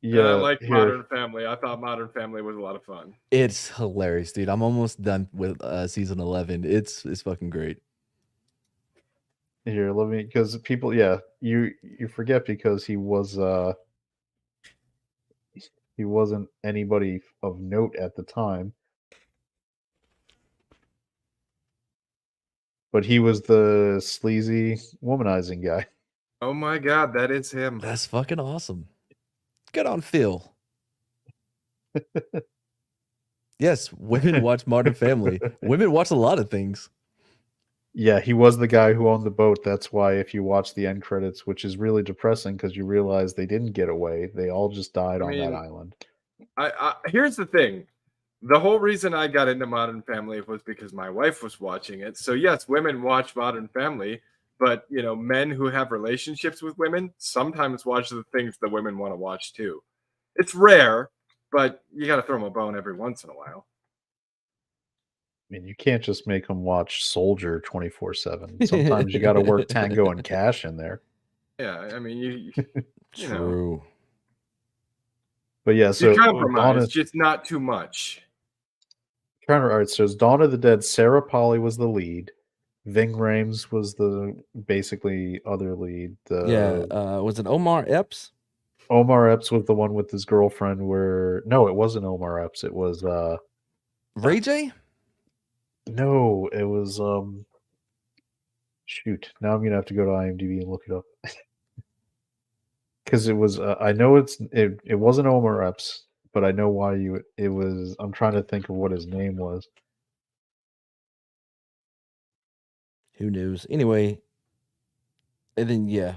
And I like here. Modern Family. I thought Modern Family was a lot of fun. It's hilarious, dude. I'm almost done with season 11. It's fucking great. Here, let me, because people, yeah, you forget because he wasn't anybody of note at the time, but he was the sleazy womanizing guy. Oh my god, that is him. That's fucking awesome. Good on Phil. Yes, women watch Modern Family. Women watch a lot of things. Yeah, he was the guy who owned the boat. That's why if you watch the end credits, which is really depressing because you realize they didn't get away, they all just died on that island. I here's the thing. The whole reason I got into Modern Family was because my wife was watching it. So yes, women watch Modern Family, but men who have relationships with women sometimes watch the things that women want to watch too. It's rare, but you got to throw them a bone every once in a while. I mean, you can't just make them watch Soldier 24/7. Sometimes you got to work Tango and Cash in there. Yeah, I mean, you know. True. But yeah, so You compromise, Dawn of, just not too much. all right, so it's Dawn of the Dead. Sarah Polley was the lead. Ving Rhames was the basically other lead. Was it Omar Epps? Omar Epps was the one with his girlfriend. No, it wasn't Omar Epps. It was Ray J? no, it was shoot. Now I'm gonna have to go to IMDb and look it up because it was. I know it wasn't Omar Epps, but I know why it was. I'm trying to think of what his name was. Who knows? Anyway, and then yeah,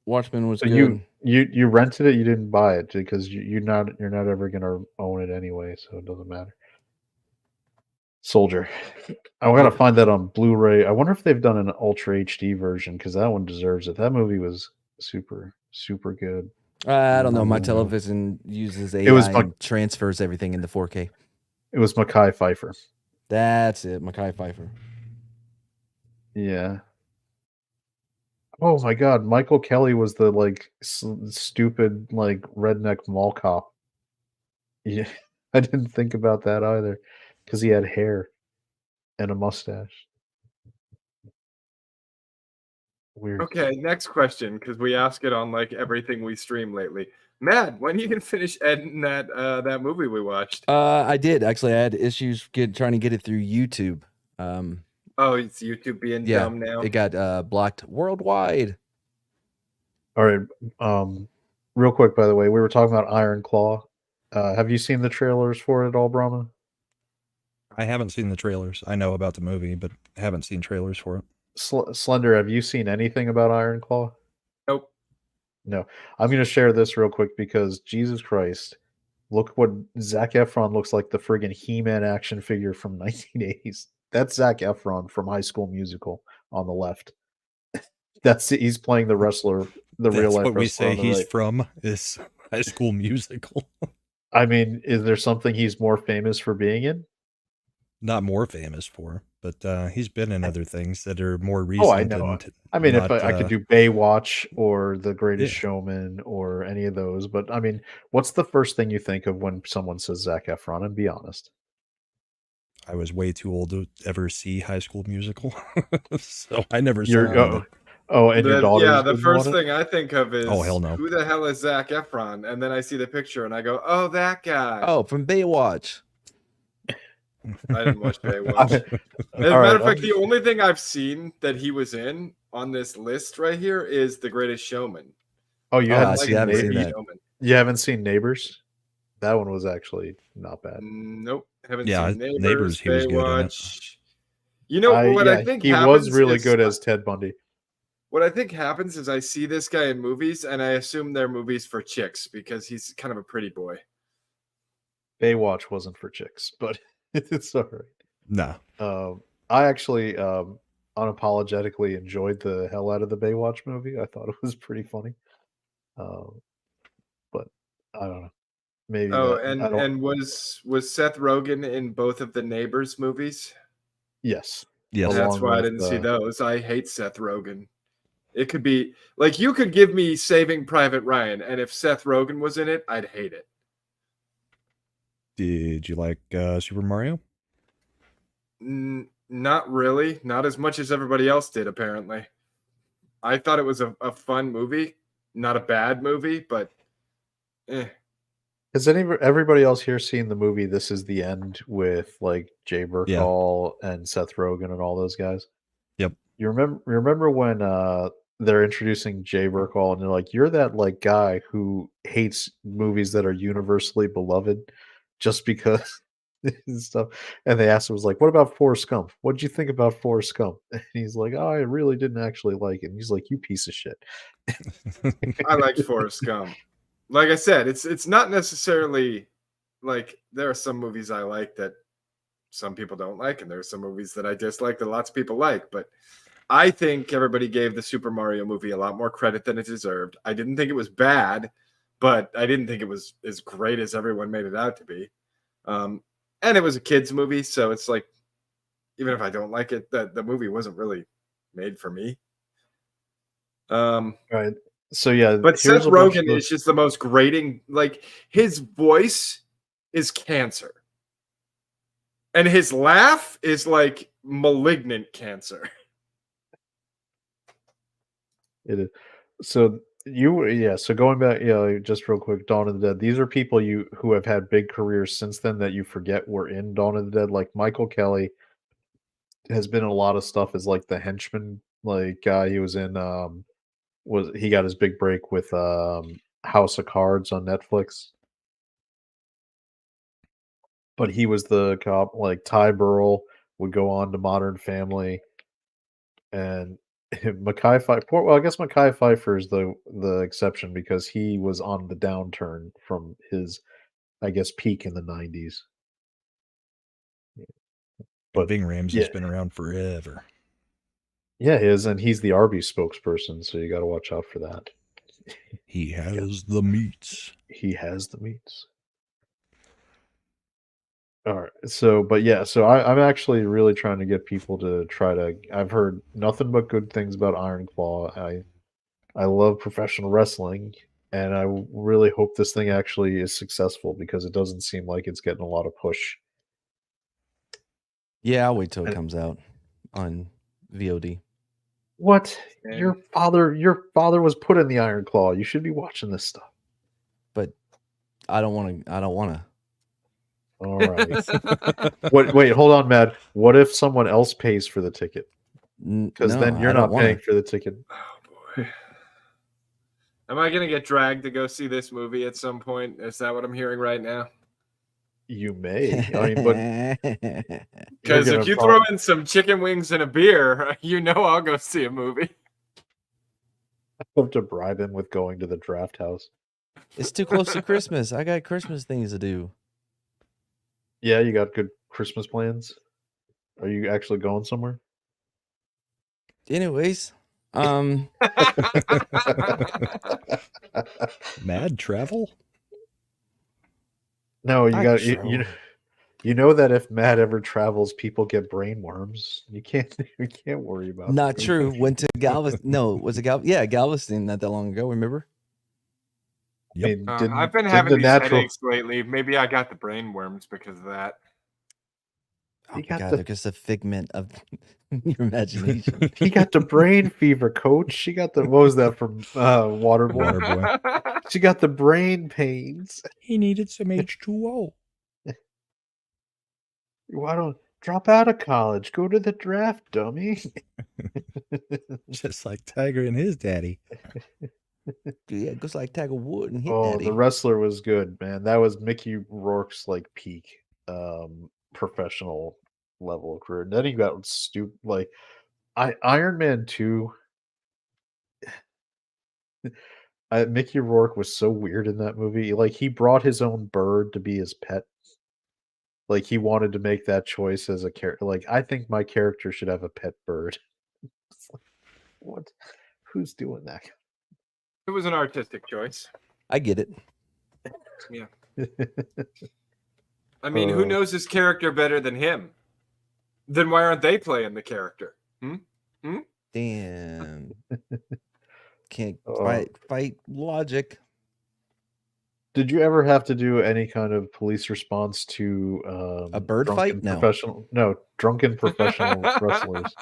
Watchmen was So good. you rented it. You didn't buy it because you're not ever gonna own it anyway, so it doesn't matter. Soldier. I gotta find that on Blu-ray. I wonder if they've done an Ultra HD version because that one deserves it. That movie was super good. I don't know. My television uses AI It was and transfers everything into 4K. It was Mekhi Phifer. That's it, Mekhi Phifer. Yeah. Oh my God, Michael Kelly was the like stupid like redneck mall cop. Yeah, I didn't think about that either, because he had hair and a mustache. Weird. Okay, next question, because we ask it on like everything we stream lately. Matt, when are you gonna finish editing that movie we watched? I did actually. I had issues trying to get it through YouTube. Oh, it's YouTube being Yeah, dumb now. it got blocked worldwide. All right. Real quick, by the way, we were talking about Iron Claw. Have you seen the trailers for it at all, Brahma? I haven't seen the trailers. I know about the movie, but haven't seen trailers for it. Slender, have you seen anything about Iron Claw? Nope. No. I'm going to share this real quick because Jesus Christ, look what Zac Efron looks like, the friggin' He-Man action figure from 1980s. That's Zac Efron from High School Musical on the left. He's playing the wrestler, the real That's life what we wrestler say on the he's right. from is High School Musical. I mean, is there something he's more famous for being in? Not more famous for, but he's been in other things that are more Oh, I recent. know. And I mean, if not, I could do Baywatch or The yeah, Greatest Showman or any of those, but I mean, what's the first thing you think of when someone says Zac Efron? And be honest. I was way too old to ever see High School Musical, so I never saw You're it. and your daughters The didn't first want it? thing I think of is, Oh, hell no. who the hell is Zac Efron? And then I see the picture and I go, oh, that guy. Oh, from Baywatch. I didn't watch Baywatch. As a matter of fact, the only thing I've seen that he was in on this list right here is The Greatest Showman. Oh, you Oh, haven't see, seen I haven't seen Neighbors? that. You haven't seen Neighbors? That one was actually not bad. Nope, haven't Yeah, seen Neighbors. Neighbors, he was good in it. Baywatch. You know what I think he happens was really is- good as Ted Bundy. What I think happens is I see this guy in movies and I assume they're movies for chicks because he's kind of a pretty boy. Baywatch wasn't for chicks, but it's all right. No. I actually unapologetically enjoyed the hell out of the Baywatch movie. I thought it was pretty funny. But I don't know. Maybe Oh, that I don't. and was Seth Rogen in both of the Neighbors movies? Yes. Yes. That's Along why I with, didn't see those. I hate Seth Rogen. It could be like you could give me Saving Private Ryan, and if Seth Rogen was in it, I'd hate it. Did you like Super Mario? Not really. Not as much as everybody else did, apparently. I thought it was a fun movie. Not a bad movie, but Has everybody else here seen the movie This Is the End with like Jay Berkhall and Seth Rogen and all those guys? Yep. You remember when they're introducing Jay Berkhall and they're like, you're that like guy who hates movies that are universally beloved just because and stuff. And they asked him, was like, what about Forrest Gump? What did you think about Forrest Gump? And he's like, oh, I really didn't actually like it. And he's like, you piece of shit. I liked Forrest Gump. Like I said, it's not necessarily like there are some movies I like that some people don't like, and there are some movies that I dislike that lots of people like. But I think everybody gave the Super Mario movie a lot more credit than it deserved. I didn't think it was bad, but I didn't think it was as great as everyone made it out to be. And it was a kids movie, so it's like, even if I don't like it, the movie wasn't really made for me. Right. So yeah, but Seth Rogen is just the most grating. Like his voice is cancer, and his laugh is like malignant cancer. It is. So so going back, just real quick, Dawn of the Dead. These are people who have had big careers since then that you forget were in Dawn of the Dead. Like Michael Kelly has been in a lot of stuff as like the henchman like guy. He was in he got his big break with House of Cards on Netflix. But he was the cop. Like Ty Burrell would go on to Modern Family, and Mekhi Phifer. Well, I guess Mekhi Phifer is the exception because he was on the downturn from his, I guess, peak in the 90s. But Ving Rhames has been around forever. Yeah, he is, and he's the Arby's spokesperson, so you got to watch out for that. He has the meats. He has the meats. All right. So, but yeah, so I'm actually really trying to get people to try to. I've heard nothing but good things about Iron Claw. I love professional wrestling, and really hope this thing actually is successful because it doesn't seem like it's getting a lot of push. Yeah, I'll wait till it And comes out on VOD. what? And Your father was put in the Iron Claw. You should be watching this stuff. But I don't want to. I don't want to. All right. Wait, hold on, Matt. What if someone else pays for the ticket? Because No, then you're I don't not want paying to. for the ticket. oh boy, am I gonna get dragged to go see this movie at some point? Is that what I'm hearing right now? You may. I mean, but you're Because gonna if you throw probably in some chicken wings and a beer, you know I'll go see a movie. have to bribe him with going to the draft house. It's too close to Christmas. I got Christmas things to do. Yeah, you got good Christmas plans? Are you actually going somewhere? Anyways, Mad travel? No, you I got travel. you know that if Matt ever travels, people get brain worms. You can't you can't worry about Not that. true. Went to Galveston. No, was it Galveston not that long ago? Remember? I Yep. mean, I've been didn't having the these natural headaches lately. Maybe I got the brain worms because of that. Oh he my got god, the they're just a figment of your imagination. he got the brain fever, coach. She got the what was that from Waterboy? Waterboy. She got the brain pains. He needed some H2O. Why don't drop out of college? Go to the draft, dummy. Just like Tiger and his daddy. Yeah, it goes like Tiger Wood and Hit Oh, Daddy. the wrestler was good, man. That was Mickey Rourke's like peak professional level of career. And then he got stupid like Iron Man 2. Mickey Rourke was so weird in that movie. Like he brought his own bird to be his pet. Like he wanted to make that choice as a character. Like I think my character should have a pet bird. It's like, what? Who's doing that? It was an artistic choice. I get it. Yeah. I mean, who knows his character better than him? Then why aren't they playing the character? Damn. Can't Uh, fight logic. Did you ever have to do any kind of police response to A bird fight? No. Drunken professional wrestlers?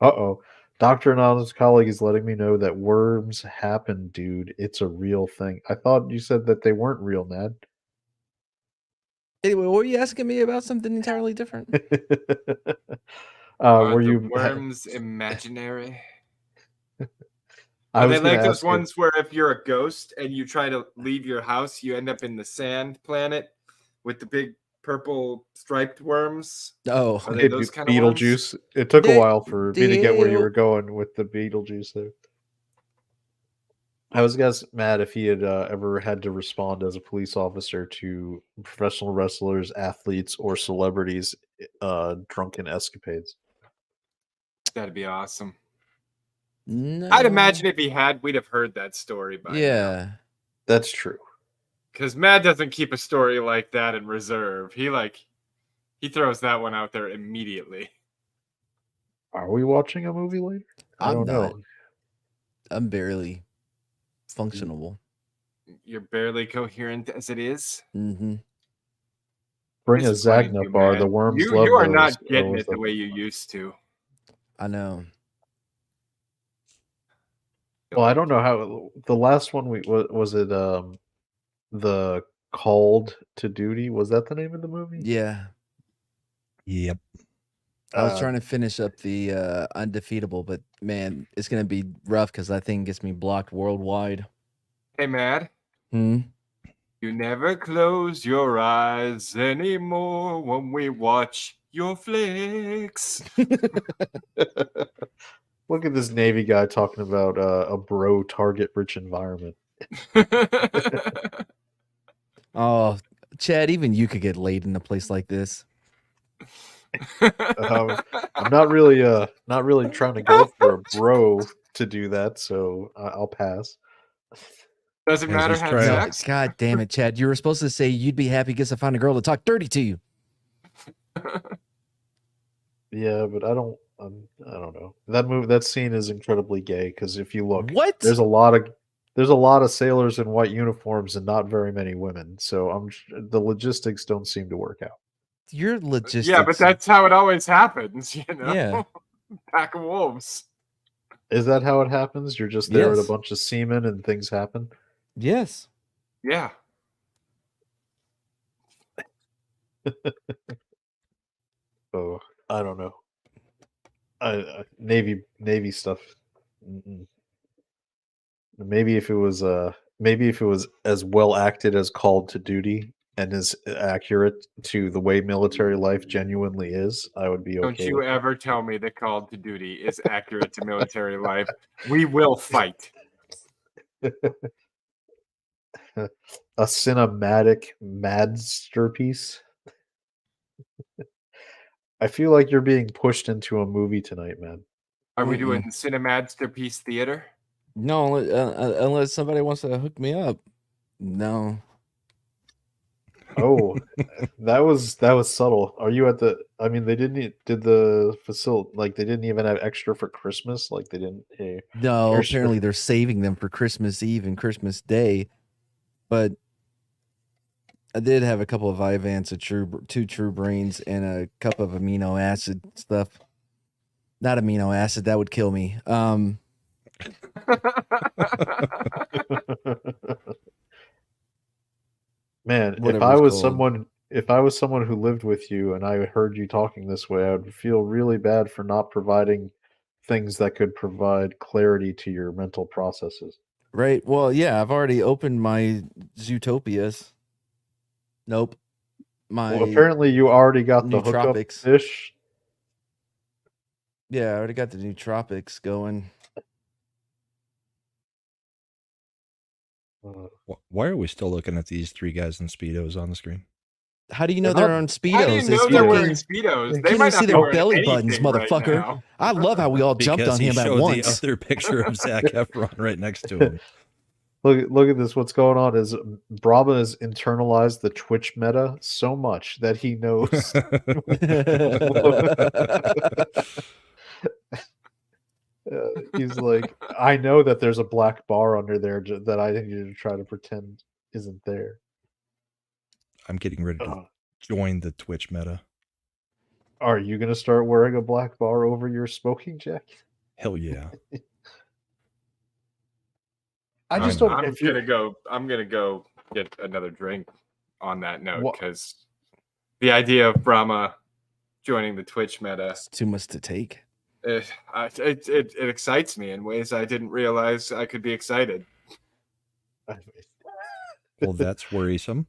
Uh-oh. Dr. Anonymous colleague is letting me know that worms happen, dude. It's a real thing. I thought you said that they weren't real, Ned. Anyway, were you asking me about something entirely different? Are Were the you? worms imaginary? I Are was they going like to those ask you. ones where if you're a ghost and you try to leave your house, you end up in the sand planet with the big purple striped worms? Oh, Are they those kind of worms? Beetlejuice. It took a They- while for me to get where you they'll- were going with the Beetlejuice there. I was guess Matt if he had ever had to respond as a police officer to professional wrestlers, athletes, or celebrities' drunken escapades. That'd be awesome. no. I'd imagine if he had, we'd have heard that story by now. Yeah. That's true. Because Matt doesn't keep a story like that in reserve. He throws that one out there immediately. Are we watching a movie later? I I'm don't not. know. I'm barely functionable. You're barely coherent as it is. Mm-hmm. Bring a Disappointed Zagna you, bar. man. The worms You love are those. not getting What it the was way you used to. I know. Well, I don't know how the last one was it the Called to Duty? Was that the name of the movie? Yeah. Yep. I was trying to finish up the Undefeatable, but man, it's gonna be rough because that thing gets me blocked worldwide. Hey, Matt. Hmm. You never close your eyes anymore when we watch your flicks. Look at this Navy guy talking about a bro target rich environment. Oh, Chad, even you could get laid in a place like this. I'm not really trying to go for a bro to do that, so I'll pass. Doesn't Has matter. his Had trial. No, sex. God damn it, Chad. You were supposed to say you'd be happy because I find a girl to talk dirty to you. Yeah, but I don't know. That scene is incredibly gay because if you look, What? there's a lot of sailors in white uniforms and not very many women. So the logistics don't seem to work out. Your logistics. Yeah, but that's how it always happens, you know? Yeah. Pack of wolves. Is that how it happens? You're just there at a Yes. bunch of seamen and things happen? Yes. Yeah. Oh, I don't know. Navy stuff. Mm-mm. Maybe if it was as well acted as Called to Duty and as accurate to the way military life genuinely is, I would be Don't okay you with ever tell me that Call to Duty is accurate to military life. We will fight. it. A cinematic masterpiece. I feel like you're being pushed into a movie tonight, man. Are we Mm-mm. doing Cinemasterpiece Theater? No, unless somebody wants to hook me up. No. Oh, that was subtle. Are you at the? I mean, they didn't. Did the facility like they didn't even have extra for Christmas? Like they didn't. Hey, No, here's apparently they're saving them for Christmas Eve and Christmas Day. But I did have a couple of Vyvanse, two True Brains, and a cup of amino acid stuff. Not amino acid, that would kill me. Man, Whatever it's if I was someone who lived with you and I heard you talking this way, I would feel really bad for not providing things that could provide clarity to your mental processes. Right. Well, yeah, I've already opened my Zootopias. Nope. My Well, apparently you already got the hookup nootropics. fish. Yeah, I already got the nootropics going. Why are we still looking at these three guys in Speedos on the screen? How do you know They're they're not- on Speedos? How do you It's know they're wearing fucking- Speedos? Can't They even might see not be their wearing belly buttons, anything right motherfucker. now. I love how we all jumped Because on he him at showed once. the other picture of Zac Efron right next to him. Look at this. What's going on is Brahma has internalized the Twitch meta so much that he knows. He's like, I know that there's a black bar under there that I need to try to pretend isn't there. I'm getting ready to join the Twitch meta. Are you going to start wearing a black bar over your smoking jacket? Hell yeah. I just I'm don't. I'm gonna go get another drink on that note What? because the idea of Brahma joining the Twitch meta It's too much to take. it excites me in ways I didn't realize I could be excited. Well, that's worrisome.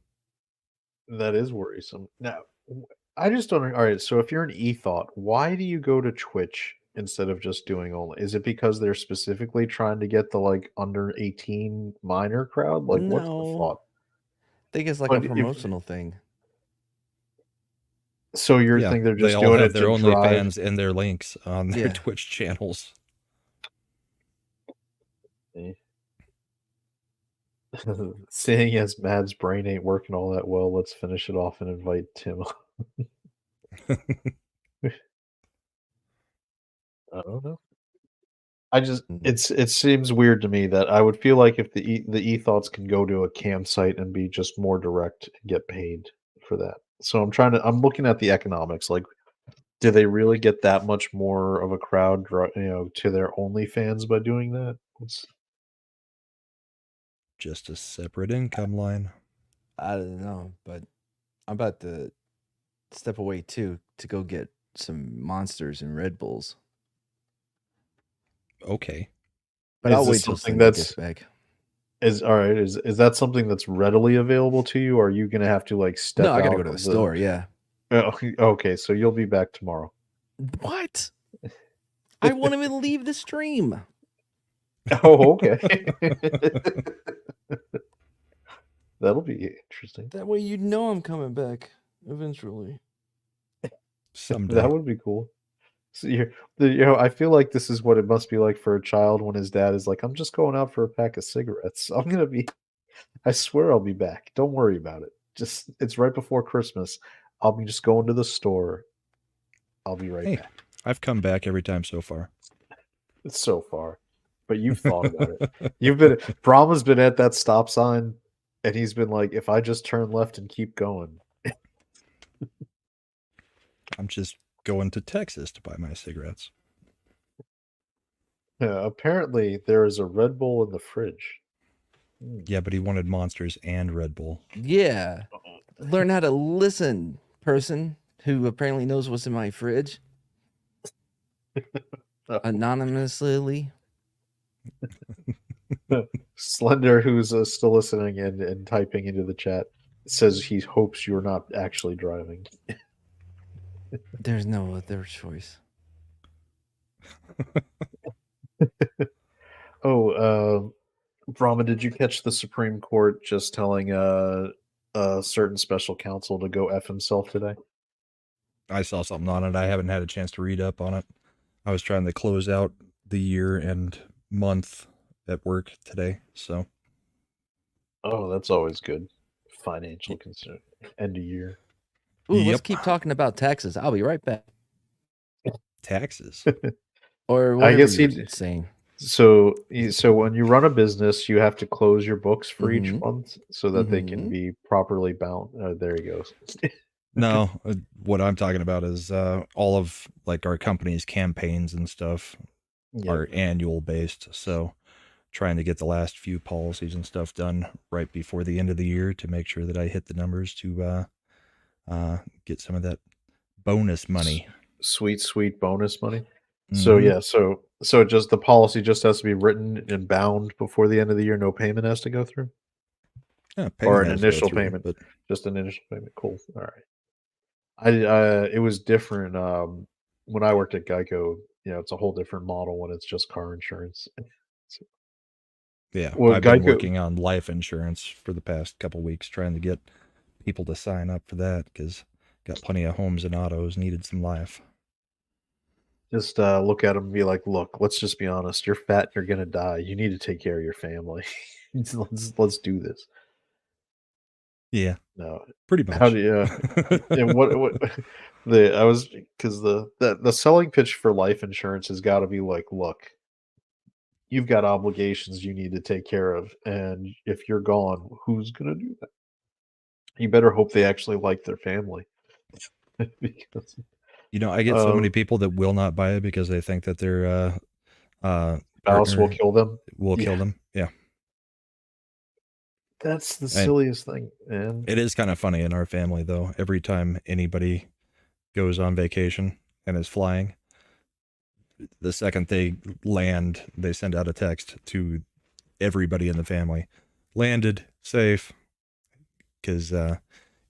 That is worrisome. Now, I just don't. All right, so if you're an e-thought, why do you go to Twitch instead of just doing only? Is it because they're specifically trying to get the like under 18 minor crowd? Like, what's the No. thought? I think it's like But a if- promotional thing. So you Yeah, think they're they just all doing have it their to drive? OnlyFans and their links on their Yeah. Twitch channels. Seeing as Mad's brain ain't working all that well, let's finish it off and invite Tim. I don't know. I just it seems weird to me that I would feel like if the e-thoughts can go to a campsite and be just more direct and get paid for that. So I'm looking at the economics. Like, do they really get that much more of a crowd, to their OnlyFans by doing that? Just a separate income line. I don't know, but I'm about to step away too to go get some Monsters and Red Bulls. Okay. But Is I'll this wait till something Cindy that's- gets back. Is all right. Is that something that's readily available to you, or are you gonna have to like step? No, I gotta out go to the of store. Yeah. Oh, okay, so you'll be back tomorrow. What? I won't even leave the stream. Oh, okay. That'll be interesting. That way you know I'm coming back eventually. Someday. That would be cool. So I feel like this is what it must be like for a child when his dad is like, "I'm just going out for a pack of cigarettes. I'm gonna be I swear I'll be back. Don't worry about it. Just it's right before Christmas. I'll be just going to the store. I'll be right Hey, back. I've come back every time so far. It's so far, but you've thought about it. You've been Brahma's been at that stop sign, and he's been like, "If I just turn left and keep going." I'm just going to Texas to buy my cigarettes. Apparently, there is a Red Bull in the fridge. Yeah, but he wanted Monsters and Red Bull. Yeah. Learn how to listen, person who apparently knows what's in my fridge. Anonymously. Slender, who's still listening and typing into the chat, says he hopes you're not actually driving. There's no other choice. Brahma, did you catch the Supreme Court just telling a certain special counsel to go F himself today? I saw something on it. I haven't had a chance to read up on it. I was trying to close out the year and month at work today, so. Oh, that's always good. Financial concern. End of year. Ooh, let's keep talking about taxes. I'll be right back. Taxes. Or whatever I guess you're saying. So when you run a business, you have to close your books for each Mhm. month so that they can be properly bound. There he goes. No, what I'm talking about is all of like our company's campaigns and stuff are annual based. So trying to get the last few policies and stuff done right before the end of the year to make sure that I hit the numbers to get some of that bonus money. Sweet bonus money. So yeah, so just the policy just has to be written and bound before the end of the year. No payment has to go through. Yeah, Or an has to go initial through, payment. but Just an initial payment. Cool. All right. It was different when I worked at Geico. You know, it's a whole different model when it's just car insurance. yeah, Well, I've been Geico, working on life insurance for the past couple weeks, trying to get people to sign up for that because got plenty of homes and autos, needed some life. just look at them and be like, look, let's just be honest. You're fat and you're gonna die. You need to take care of your family. let's do this. Yeah, No, pretty much. how do you? And what the I was because the selling pitch for life insurance has got to be like, look, you've got obligations you need to take care of, and if you're gone, who's gonna do that? You better hope they actually like their family. Because You know, I get so many people that will not buy it because they think that their spouse will partner kill them. will kill them. Yeah. That's the And silliest thing, man. it is kind of funny in our family, though. Every time anybody goes on vacation and is flying, the second they land, they send out a text to everybody in the family. Landed, safe. Because,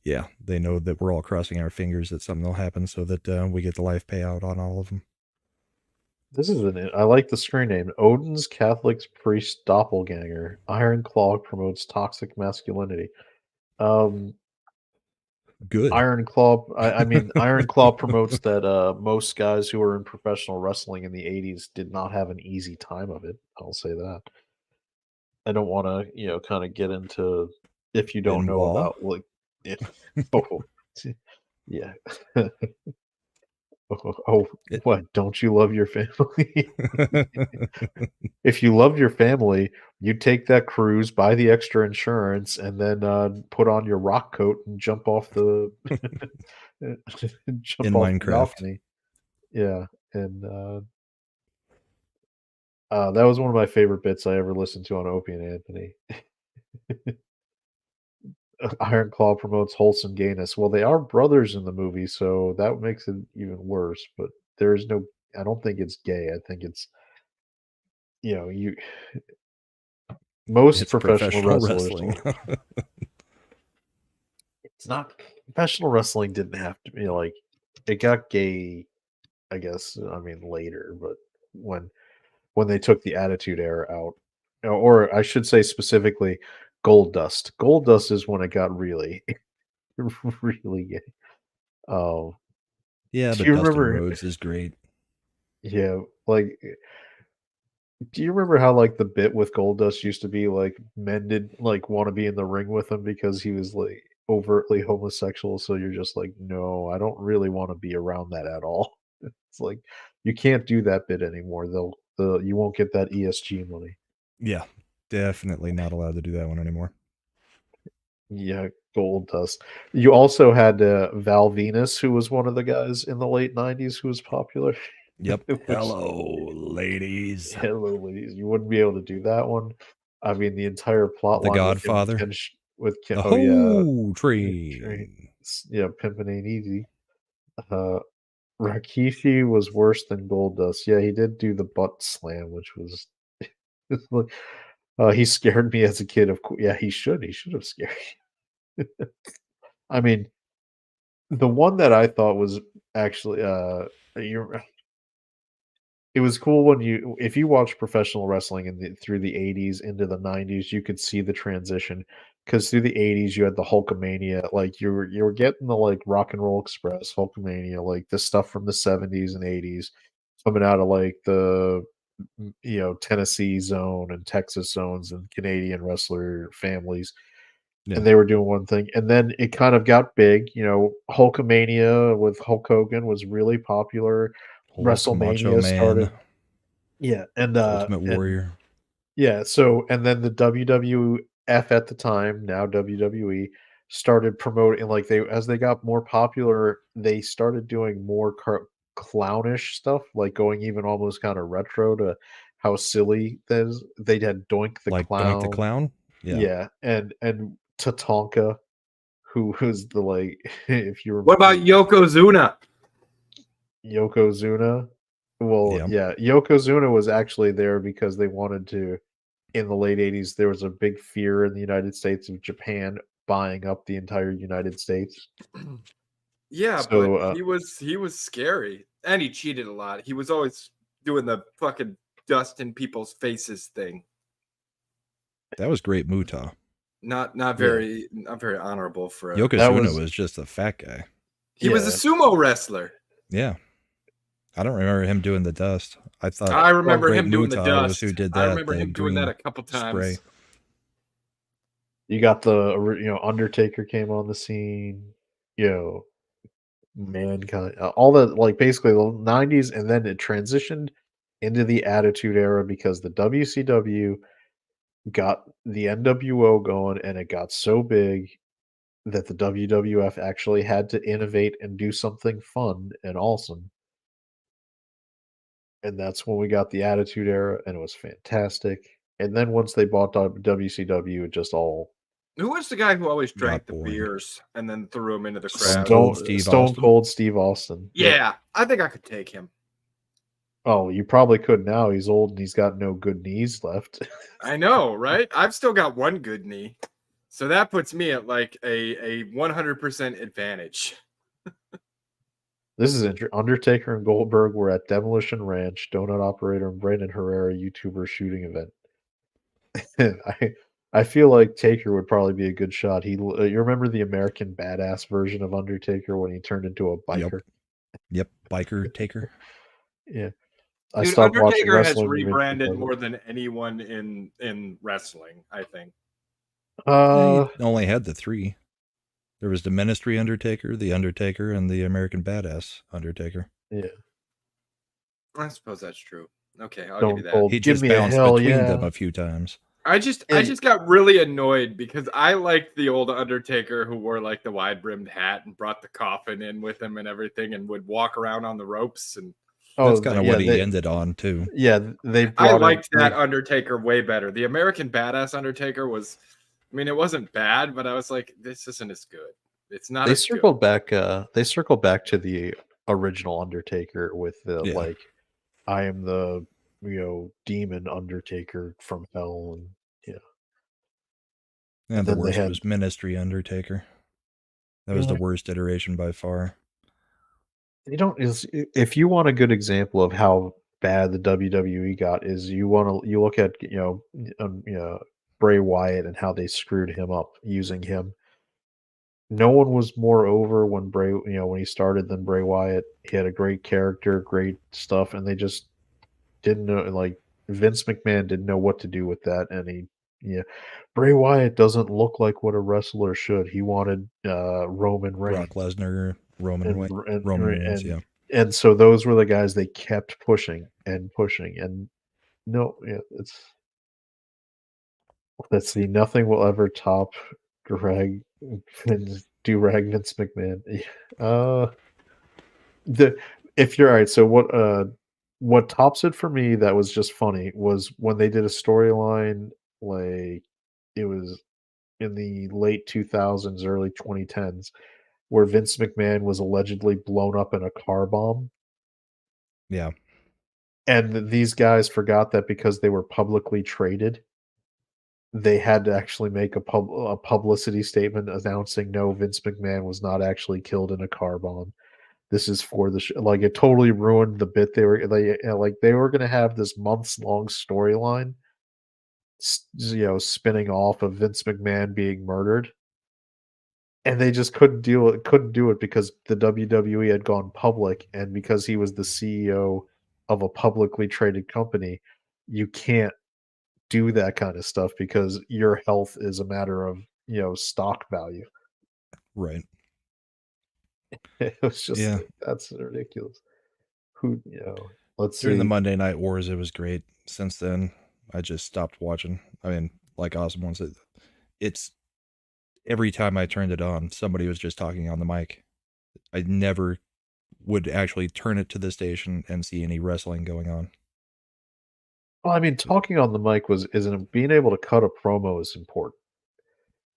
yeah, they know that we're all crossing our fingers that something will happen so that we get the life payout on all of them. This is I like the screen name. Odin's Catholic's Priest Doppelganger. Iron Claw promotes toxic masculinity. Good. Iron Claw. I mean, Iron Claw promotes that most guys who were in professional wrestling in the '80s did not have an easy time of it. I'll say that. I don't want to, kind of get into if you don't know Benoit? about like, oh, yeah. Oh, what? Don't you love your family? If you loved your family, you'd take that cruise, buy the extra insurance, and then put on your rock coat and jump off the In the Minecraft. balcony. Yeah, and that was one of my favorite bits I ever listened to on Opie and Anthony. Iron Claw promotes wholesome gayness. Well, they are brothers in the movie, so that makes it even worse. But there is no. I don't think it's gay. I think it's you. Most It's professional wrestlers. wrestling. It's not professional wrestling. Didn't have to be like it got gay. I guess. I mean later, but when they took the Attitude Era out, or I should say specifically, Gold Dust. Gold Dust is when it got really, really gay. Oh, Yeah, do but you Dustin remember? Rhodes is great. Yeah, like Do you remember how like the bit with Goldust used to be like men did like want to be in the ring with him because he was like overtly homosexual? So you're just like, no, I don't really want to be around that at all. It's like you can't do that bit anymore. You won't get that ESG money. Yeah, definitely not allowed to do that one anymore. Yeah, Goldust. You also had Val Venus, who was one of the guys in the late '90s who was popular. Yep. Which, Hello, ladies. hello, ladies. You wouldn't be able to do that one. I mean, the entire plot The line with him and Godfather. with Ken, The oh yeah, whole train, train. yeah, pimping ain't easy. Uh, Rakishi was worse than Goldust. Yeah, he did do the butt slam, which was it's like, he scared me as a kid. Yeah, he should. He should have scared. I mean, the one that I thought was actually you it was cool when if you watch professional wrestling through the 80s into the 90s, you could see the transition because through the 80s you had the Hulkamania, like you were getting the like Rock and Roll Express, Hulkamania, like the stuff from the 70s and 80s coming out of like the Tennessee zone and Texas zones and Canadian wrestler families, Yeah. and they were doing one thing, and then it kind of got big. Hulkamania with Hulk Hogan was really popular. Hulk, Macho WrestleMania Man, started, yeah, Ultimate and Warrior. yeah, so and then the WWF at the time, now WWE, started promoting like as they got more popular, they started doing more clownish stuff, like going even almost kind of retro to how silly they had Doink the Like Doink the Clown, Clown? Yeah. yeah, and Tatanka, who was the like if you What about Yokozuna? Yokozuna. Well, Yeah. yeah, Yokozuna was actually there because they wanted to. In the late '80s, there was a big fear in the United States of Japan buying up the entire United States. Yeah, but So, he was scary, and he cheated a lot. He was always doing the fucking dust in people's faces thing. That was great Muta. Not Yeah. very honorable for a, Yokozuna was just a fat guy. He was a sumo wrestler. Yeah. I don't remember him doing the dust. I thought I remember Great him doing the Muta dust. was who did I that. remember the him doing that green a couple times. spray. You got Undertaker came on the scene, Mankind, all that, like basically the '90s, and then it transitioned into the Attitude Era because the WCW got the NWO going, and it got so big that the WWF actually had to innovate and do something fun and awesome. And that's when we got the Attitude Era, and it was fantastic. And then once they bought WCW, it just all Who was the guy who always Got drank the boring. beers and then threw them into the Stone crowd? Cold Steve Stone Austin? Cold Steve Austin. Yep. Yeah, I think I could take him. Oh, you probably could now. He's old and he's got no good knees left. I know, right? I've still got one good knee. So that puts me at like a 100% advantage. This is Undertaker and Goldberg were at Demolition Ranch, donut operator and Brandon Herrera YouTuber shooting event. I feel like Taker would probably be a good shot. You remember the American Badass version of Undertaker when he turned into a biker? Yep. Biker Taker. Yeah. I Dude, stopped watching Undertaker has wrestling. rebranded more than anyone in wrestling, I think. He only had the three. There was the Ministry Undertaker, and the American Badass Undertaker. Yeah. I suppose that's true. Okay, I'll give you that. Cold, He give just me a bounced hell between yeah. them a few times. I just got really annoyed because I liked the old Undertaker who wore like the wide brimmed hat and brought the coffin in with him and everything and would walk around on the ropes. And that's kind of what he ended on too. Yeah, I liked that Undertaker way better. The American Badass Undertaker was, I mean, it wasn't bad, but I was like, this isn't as good. It's not. They as circled good. back. They circled back to the original Undertaker with the like, I am the demon Undertaker from hell, and yeah. And the worst was Ministry Undertaker. That was the worst iteration by far. You don't. If you want a good example of how bad the WWE got, is you look at Bray Wyatt and how they screwed him up using him. No one was more over when when he started than Bray Wyatt. He had a great character, great stuff, and they just didn't know. Like Vince McMahon didn't know what to do with that, and Bray Wyatt doesn't look like what a wrestler should. He wanted Roman Reigns. Brock Lesnar, Roman and, Reigns, yeah. and so those were the guys they kept pushing and pushing, and let's see, nothing will ever top Greg Durag Vince McMahon. If you're all right, so what tops it for me that was just funny was when they did a storyline, like it was in the late 2000s, early 2010s, where Vince McMahon was allegedly blown up in a car bomb. Yeah. And these guys forgot that because they were publicly traded, they had to actually make a publicity statement announcing, no, Vince McMahon was not actually killed in a car bomb. This is for the show. Like, it totally ruined the bit they were going to have this months long storyline, spinning off of Vince McMahon being murdered. And they just couldn't do it because the WWE had gone public, and because he was the CEO of a publicly traded company, you can't do that kind of stuff because your health is a matter of, stock value. Right. It was just Yeah. like, that's ridiculous. Let's During see. the Monday Night Wars, it was great. Since then, I just stopped watching. I mean, like Awesome Ones, it's every time I turned it on, somebody was just talking on the mic. I never would actually turn it to the station and see any wrestling going on. Well, I mean, talking on the mic isn't being able to cut a promo is important.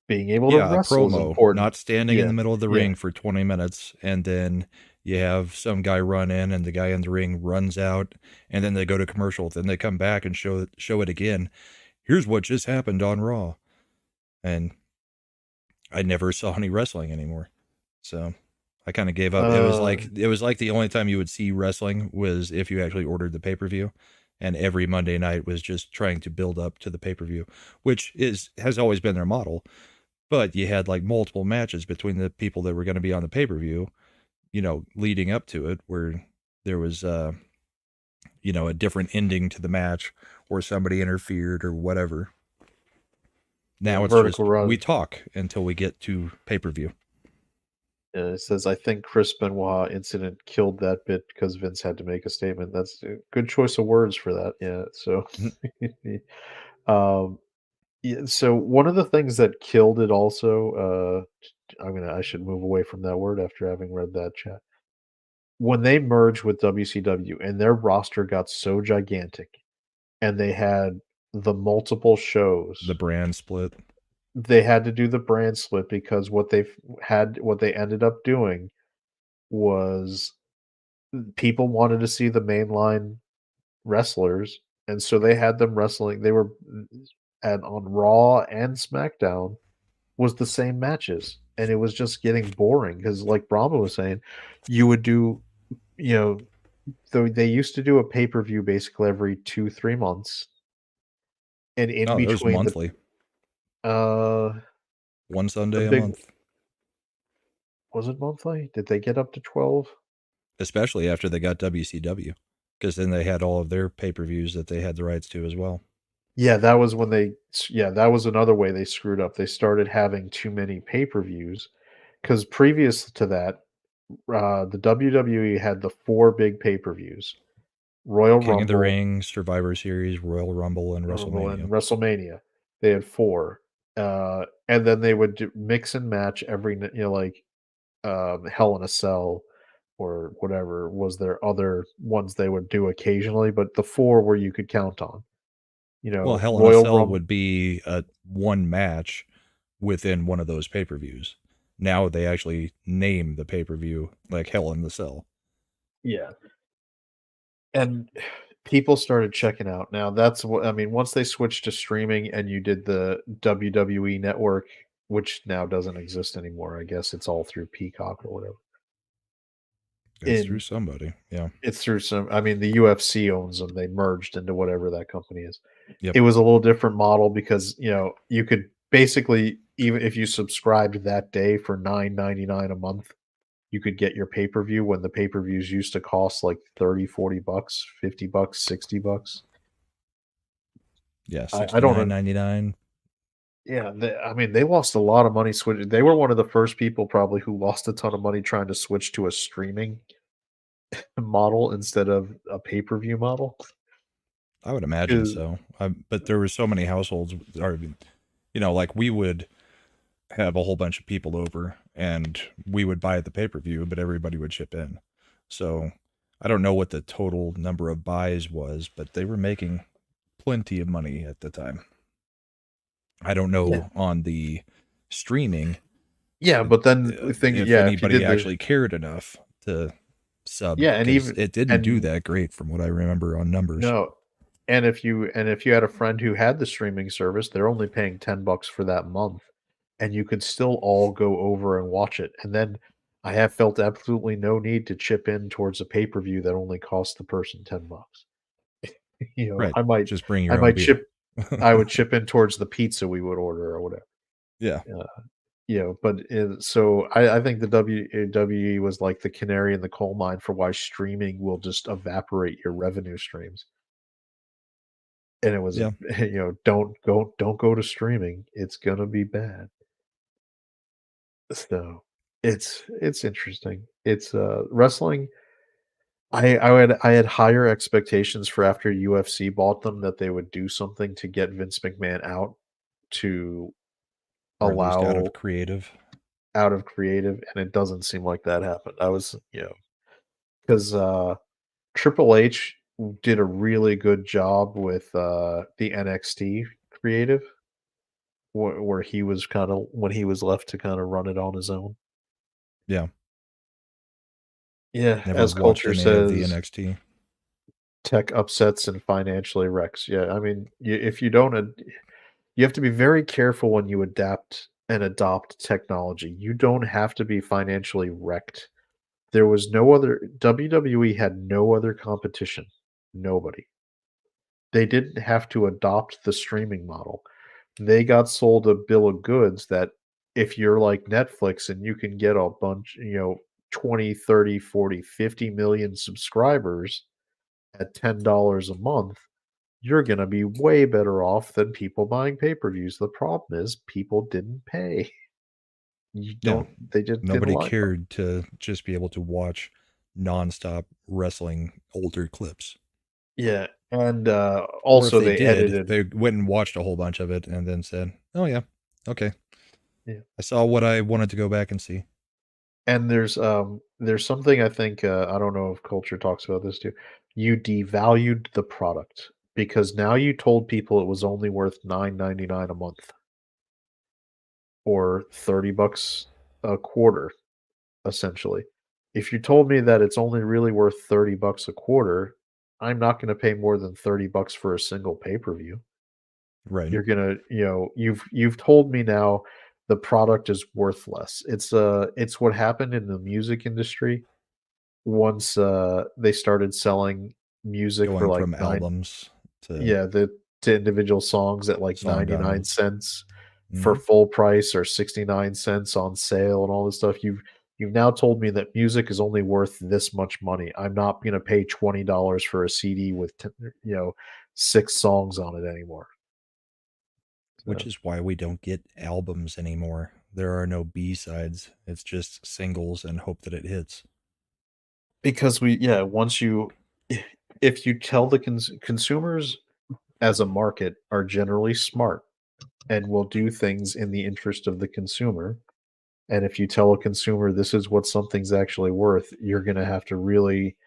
Being able to wrestle is important. Not standing in the middle of the ring for 20 minutes, and then you have some guy run in, and the guy in the ring runs out, and then they go to commercial. Then they come back and show it again. Here's what just happened on Raw, and I never saw any wrestling anymore. So I kind of gave up. It was like the only time you would see wrestling was if you actually ordered the pay-per-view, and every Monday night was just trying to build up to the pay-per-view, which has always been their model. But you had like multiple matches between the people that were going to be on the pay-per-view, leading up to it, where there was a different ending to the match, or somebody interfered or whatever. Now it's just we talk until we get to pay-per-view. Yeah, it says, I think Chris Benoit incident killed that bit because Vince had to make a statement. That's a good choice of words for that. Yeah. So, yeah, so one of the things that killed it also, I should move away from that word after having read that chat. When they merged with WCW and their roster got so gigantic and they had the multiple shows, the brand split. They had to do the brand split because what they ended up doing was people wanted to see the mainline wrestlers, and so they had them wrestling. They were on Raw and SmackDown was the same matches, and it was just getting boring because, like Brahma was saying, you would do, they used to do a pay-per-view basically every 2-3 months, and in between, it was monthly. One Sunday a month. Was it monthly? Did they get up to 12? Especially after they got WCW, because then they had all of their pay-per-views that they had the rights to as well. Yeah, that was when that was another way they screwed up. They started having too many pay-per-views because previous to that, the WWE had the 4 big pay-per-views: Royal King Rumble, of the Ring, Survivor Series, Royal Rumble, and WrestleMania. They had 4, and then they would mix and match every, Hell in a Cell or whatever was their other ones they would do occasionally, but the 4 where you could count on. Well, Hell in a Cell would be one match within one of those pay-per-views. Now they actually name the pay-per-view like Hell in the Cell. Yeah. And people started checking out. Now that's what I mean, once they switched to streaming and you did the WWE network, which now doesn't exist anymore. I guess it's all through Peacock or whatever. It's through somebody. Yeah. It's through the UFC owns them. They merged into whatever that company is. Yep. It was a little different model because, you could basically, even if you subscribed that day for $9.99 a month, you could get your pay-per-view when the pay-per-views used to cost like $30, $40, $50, $60. Yeah, I don't know. $69.99. Yeah, I mean, they lost a lot of money switching. They were one of the first people probably who lost a ton of money trying to switch to a streaming model instead of a pay-per-view model. I would imagine 'Cause- so. But there were so many households, or like we would have a whole bunch of people over, and we would buy the pay-per-view, but everybody would chip in. So I don't know what the total number of buys was, but they were making plenty of money at the time. I don't know Yeah. on the streaming. Yeah, but then the thing, if yeah, if you anybody did actually cared enough to sub, yeah, and 'cause even it didn't do and that great from what I remember on numbers. no, and if you had a friend who had the streaming service, they're only paying $10 for that month, and you could still all go over and watch it. And then I have felt absolutely no need to chip in towards a pay-per-view that only costs the person $10. You know, Right. Just bring I your own might beer. I would chip in towards the pizza we would order or whatever. Yeah. You know, but so I think the WWE was like the canary in the coal mine for why streaming will just evaporate your revenue streams. And it was, Yeah. you know, don't go to streaming. It's gonna be bad. So it's interesting. It's wrestling. I had higher expectations for after UFC bought them that they would do something to get Vince McMahon out to Or at least out allow of creative. out of creative, and it doesn't seem like that happened. I was, you know, because Triple H did a really good job with the NXT creative, where he was kind of when he was left to kind of run it on his own. Yeah. Yeah, Never as watched culture any of the says, NXT. tech upsets and financially wrecks. Yeah, I mean, if you don't, you have to be very careful when you adapt and adopt technology. You don't have to be financially wrecked. There was no other WWE had no other competition. Nobody. They didn't have to adopt the streaming model. They got sold a bill of goods that if you're like Netflix and you can get a bunch, you know, 20, 30, 40, 50 million subscribers at $10 a month, you're going to be way better off than people buying pay-per-views. The problem is people didn't pay. You Yeah. don't they just didn't Nobody like them. cared to just be able to watch nonstop wrestling older clips. Yeah, and Or if also they they did, edited. they went and watched a whole bunch of it and then said, "Oh yeah, okay, Yeah. I saw what I wanted to go back and see." And there's something I think, I don't know if culture talks about this too. You devalued the product because now you told people it was only worth $9.99 a month or $30 a quarter, essentially. If you told me that it's only really worth $30 a quarter, I'm not gonna pay more than $30 for a single pay-per-view. Right. You're gonna, you know, you've told me now the product is worth less. It's what happened in the music industry once, they started selling music for Going like from 9 albums to yeah, to individual songs at like song 99 downloads. cents for Mhm. full price or 69 cents on sale and all this stuff. You've now told me that music is only worth this much money. I'm not gonna pay $20 for a CD with you know, 6 songs on it anymore. Which So is why we don't get albums anymore. There are no B-sides. It's just singles and hope that it hits. because once you if you tell the consumers as a market are generally smart and will do things in the interest of the consumer. And if you tell a consumer this is what something's actually worth, you're going to have to really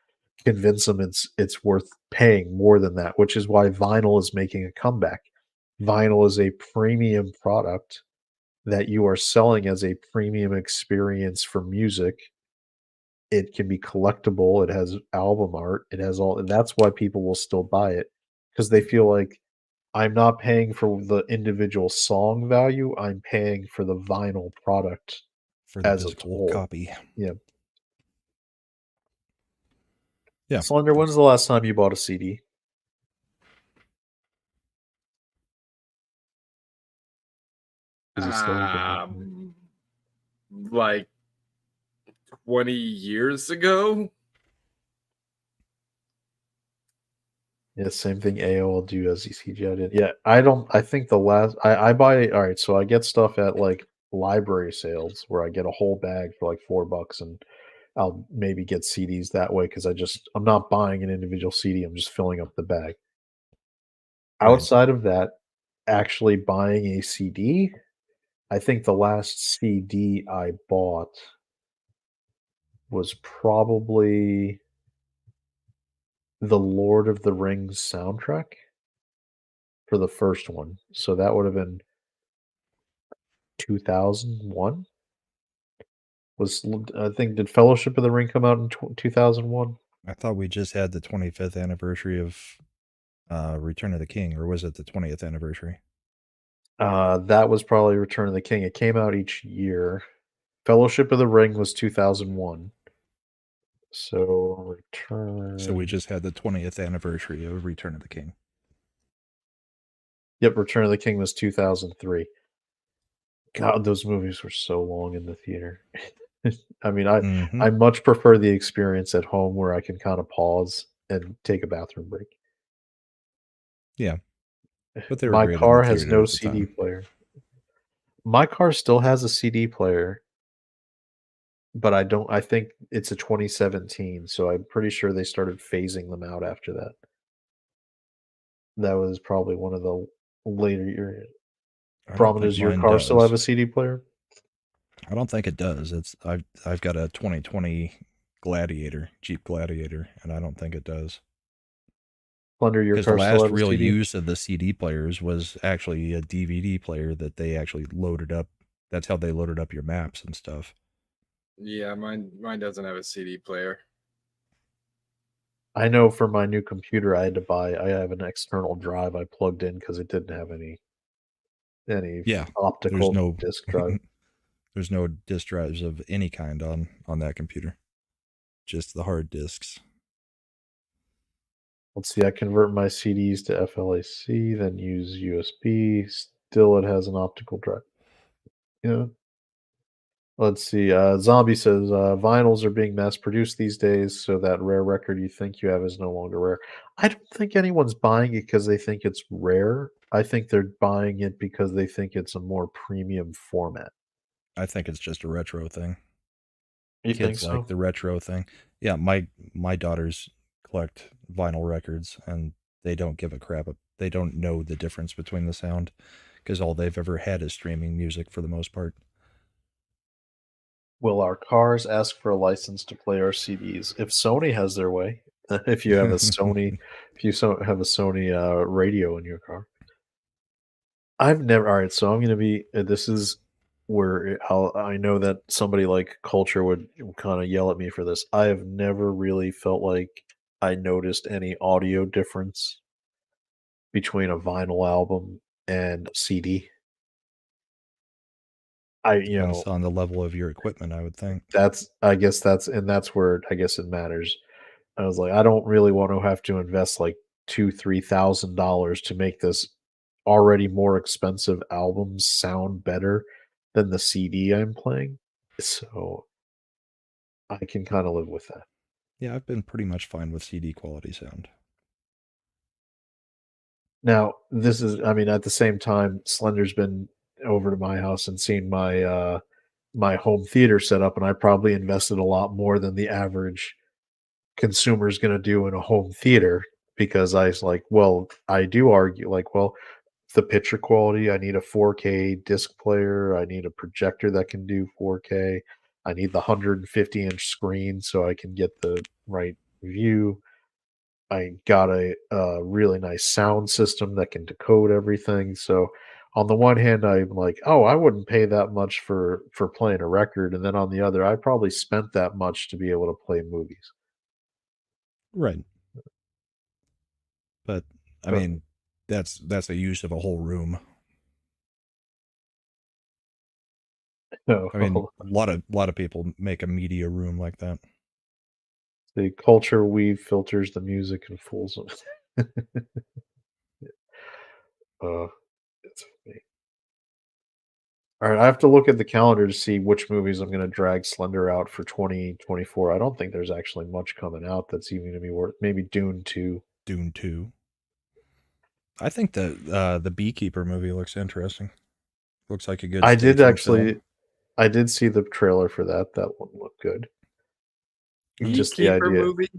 convince them it's worth paying more than that, which is why vinyl is making a comeback. Vinyl is a premium product that you are selling as a premium experience for music. It can be collectible, it has album art, it has all and that's why people will still buy it because they feel like I'm not paying for the individual song value, I'm paying for the vinyl product For the as a physical whole. copy. Yeah. Yeah. Slender, when's the last time you bought a CD? Is it still even Like 20 years ago. Yeah, same thing AOL do as ECG did. Yeah, I think the last I buy all right, so I get stuff at like library sales where I get a whole bag for like $4 and I'll maybe get CDs that way because I'm not buying an individual CD, I'm just filling up the bag. Right. Outside of that, actually buying a CD, I think the last CD I bought was probably the Lord of the Rings soundtrack for the first one. So that would have been 2001. I think did Fellowship of the Ring come out in 2001? I thought we just had the 25th anniversary of Return of the King, or was it the 20th anniversary? That was probably Return of the King. It came out each year. Fellowship of the Ring was 2001. So So we Return. just had the 20th anniversary of Return of the King. Yep, Return of the King was 2003. God, those movies were so long in the theater. I mean, Mhm. I much prefer the experience at home where I can kind of pause and take a bathroom break. Yeah, but they were My great in the car has theater no at the CD time. player. My car still has a CD player, but I think it's a 2017, so I'm pretty sure they started phasing them out after that. That was probably one of the later year. I don't Problem think is your mine car still have a does. CD player? I don't think it does. I've got a 2020 Gladiator, Jeep Gladiator, and I don't think it does. Splendor, your Because the car still last have a real CD? use of the CD players was actually a DVD player that they actually loaded up. That's how they loaded up your maps and stuff. Yeah, mine doesn't have a CD player. I know for my new computer, I have an external drive I plugged in because it didn't have any Yeah, there's optical no disk drive. there's no disk drives of any kind on that computer. Just the hard disks. Let's see, I convert my CDs to FLAC, then use USB. Still, it has an optical drive. Yeah. Let's see. Zombie says vinyls are being mass produced these days, so that rare record you think you have is no longer rare. I don't think anyone's buying it because they think it's rare. I think they're buying it because they think it's a more premium format. I think it's just a retro thing. You think Kids like so? the retro thing. Yeah, my daughters collect vinyl records and they don't give a crap. They don't know the difference between the sound because all they've ever had is streaming music for the most part. Will our cars ask for a license to play our CDs? If Sony has their way, if you have a Sony, if you have a Sony radio in your car. I've never. All right, so I'm gonna be. This is where I know that somebody like Culture would kind of yell at me for this. I have never really felt like I noticed any audio difference between a vinyl album and CD. Depends on the level of your equipment, I would think. I guess that's where I guess it matters. I was like, I don't really want to have to invest like $2,000-3,000 to make this already more expensive album sound better than the CD I'm playing. So I can kind of live with that. Yeah, I've been pretty much fine with CD quality sound. Now, I mean, at the same time, Slender's been over to my house and seen my home theater set up, and I probably invested a lot more than the average consumer is going to do in a home theater because I was like, well, I do argue like, well, the picture quality, I need a 4K disc player, I need a projector that can do 4K, I need the 150-inch screen so I can get the right view. I got a really nice sound system that can decode everything. So on the one hand, I'm like, oh, I wouldn't pay that much for playing a record, and then on the other, I probably spent that much to be able to play movies. Right. But I But mean, that's a use of a whole room. I mean, no, a lot of people make a media room like that. the culture weave filters the music and fools them. uh, it's funny. All right, I have to look at the calendar to see which movies I'm going to drag Slender out for 2024. I don't think there's actually much coming out that's even going to be worth. Maybe Dune 2. Dune 2. I think that the Beekeeper movie looks interesting. Looks like a good. I did Statham actually. film. I did see the trailer for that. That one looked good. Just the Beekeeper idea. movie.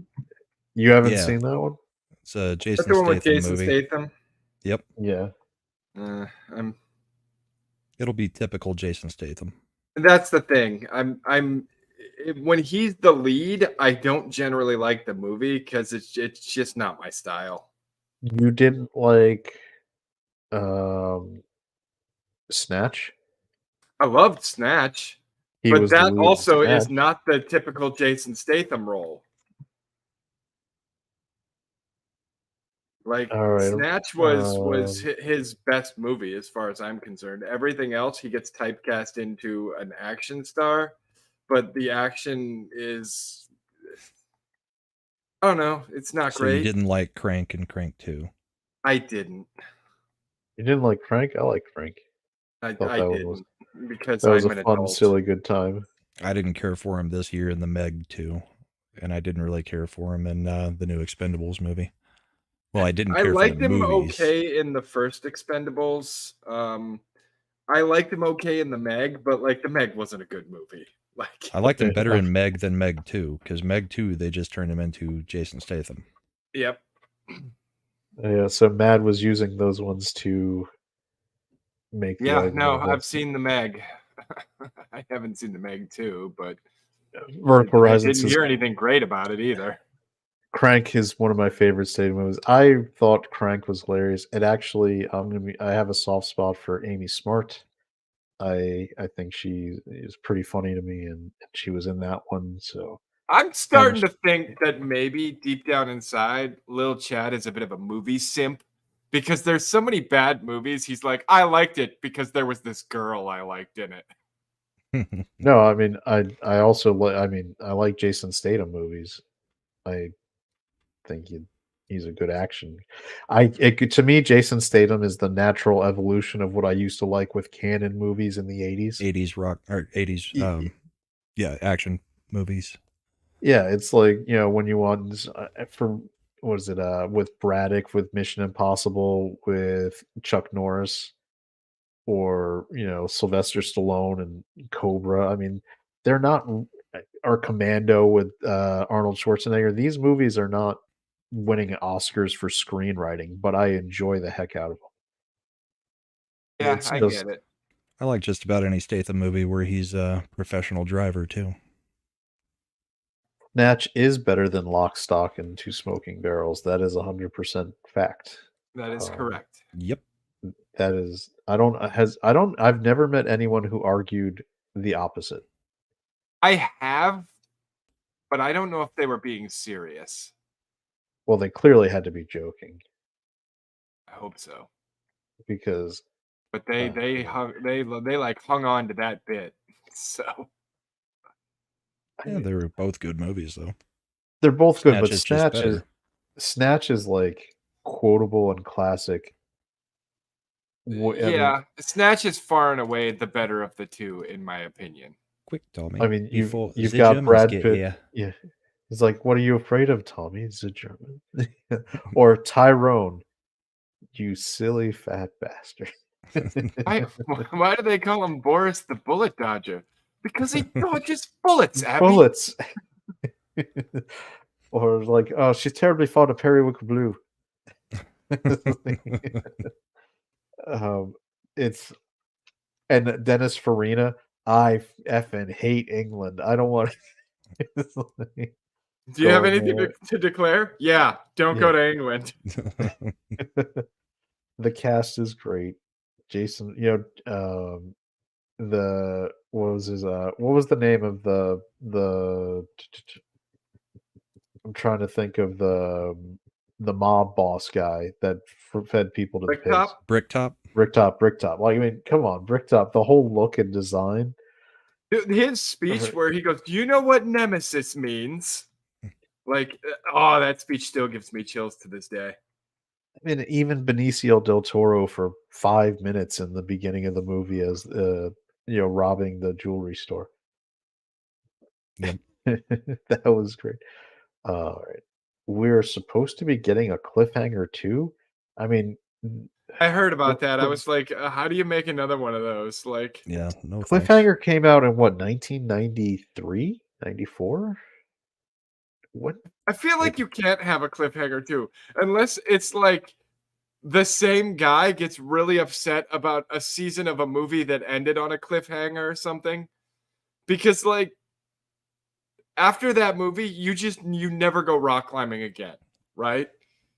You haven't Yeah. seen that one? It's a That's Jason the one with Statham Jason movie. Statham. Yep, Yeah. I'm. it'll be typical Jason Statham. That's the thing. When he's the lead, I don't generally like the movie because it's just not my style. You didn't like Snatch? I loved Snatch, He but was the that lead in also is Snatch. not the typical Jason Statham role. Like All right. Snatch was his best movie as far as I'm concerned. Everything else he gets typecast into an action star, but the action is, I don't know, it's not So great. you didn't like Crank and Crank 2. I didn't. You didn't like Frank? I like Frank. I Thought that one didn't because That was I'm a an fun, adult. silly, good time. I didn't care for him this year in the Meg 2, and I didn't really care for him in the new Expendables movie. Well, I didn't I care for liked the him movies. okay in the first Expendables. I liked him okay in the Meg, but like the Meg wasn't a good movie. Like I liked him Okay, better in Meg than Meg 2, because Meg 2, they just turned him into Jason Statham. Yep. Yeah, so Mad was using those ones to make the Yeah, argument. no, I've against seen the Meg. I haven't seen the Meg 2, but Vertical I Horizon didn't says hear anything great about it either. Crank is one of my favorite Statham movies. I thought Crank was hilarious. It actually, I have a soft spot for Amy Smart. I think she is pretty funny to me, and she was in that one. So I'm starting to think that maybe deep down inside, Lil Chad is a bit of a movie simp because there's so many bad movies. He's like, I liked it because there was this girl I liked in it. no, I mean, I also like. I mean, I like Jason Statham movies. I think he's a good action. To me, Jason Statham is the natural evolution of what I used to like with canon movies in the 80s. 80s rock, or 80s, action movies. Yeah, it's like, when you want for what is it with Braddock, with Mission Impossible, with Chuck Norris, or Sylvester Stallone and Cobra. I mean, they're not or Commando with Arnold Schwarzenegger. These movies are not winning Oscars for screenwriting, but I enjoy the heck out of them. Yeah, It's I just- get it. I like just about any Statham movie where he's a professional driver, too. Snatch is better than Lock, Stock, and Two Smoking Barrels. That is 100% fact. That is correct. Yep. That is, I've never met anyone who argued the opposite. I have, but I don't know if they were being serious. Well, they clearly had to be joking I hope so. because But they hung on to that bit. So Yeah, they were both good movies, though. they're both good, but Snatch is just better. Snatch is like quotable and classic. I mean, yeah, Snatch is far and away the better of the two, in my opinion. Quick, Tommy. I mean, you've before got Germans Brad get Pitt. here. Yeah, he's like, "What are you afraid of, Tommy? It's a German." Or Tyrone, you silly fat bastard. Why do they call him Boris the Bullet Dodger? Because he dodges bullets, Abby. Bullets. Or like, oh, she's terribly fond of periwinkle blue. It's and Dennis Farina. I effing hate England. I don't want. Do you have anything to declare? Yeah, don't go Yeah. to England. The cast is great. Jason, what was the name of the I'm trying to think of the mob boss guy that fed people to the pigs. Bricktop? Bricktop. Like, I mean, come on, Bricktop. The whole look and design. His speech where he goes, "Do you know what nemesis means?" Like, oh, that speech still gives me chills to this day. I mean, even Benicio del Toro for 5 minutes in the beginning of the movie as robbing the jewelry store. Yep. That was great. All right. We're supposed to be getting a cliffhanger too. I mean, I heard about that. I was like, how do you make another one of those? Like, Yeah, no thanks. Cliffhanger came out in what, 1993, 94? What? I feel like you can't have a cliffhanger too, unless it's like the same guy gets really upset about a season of a movie that ended on a cliffhanger or something. Because like after that movie, you never go rock climbing again, right?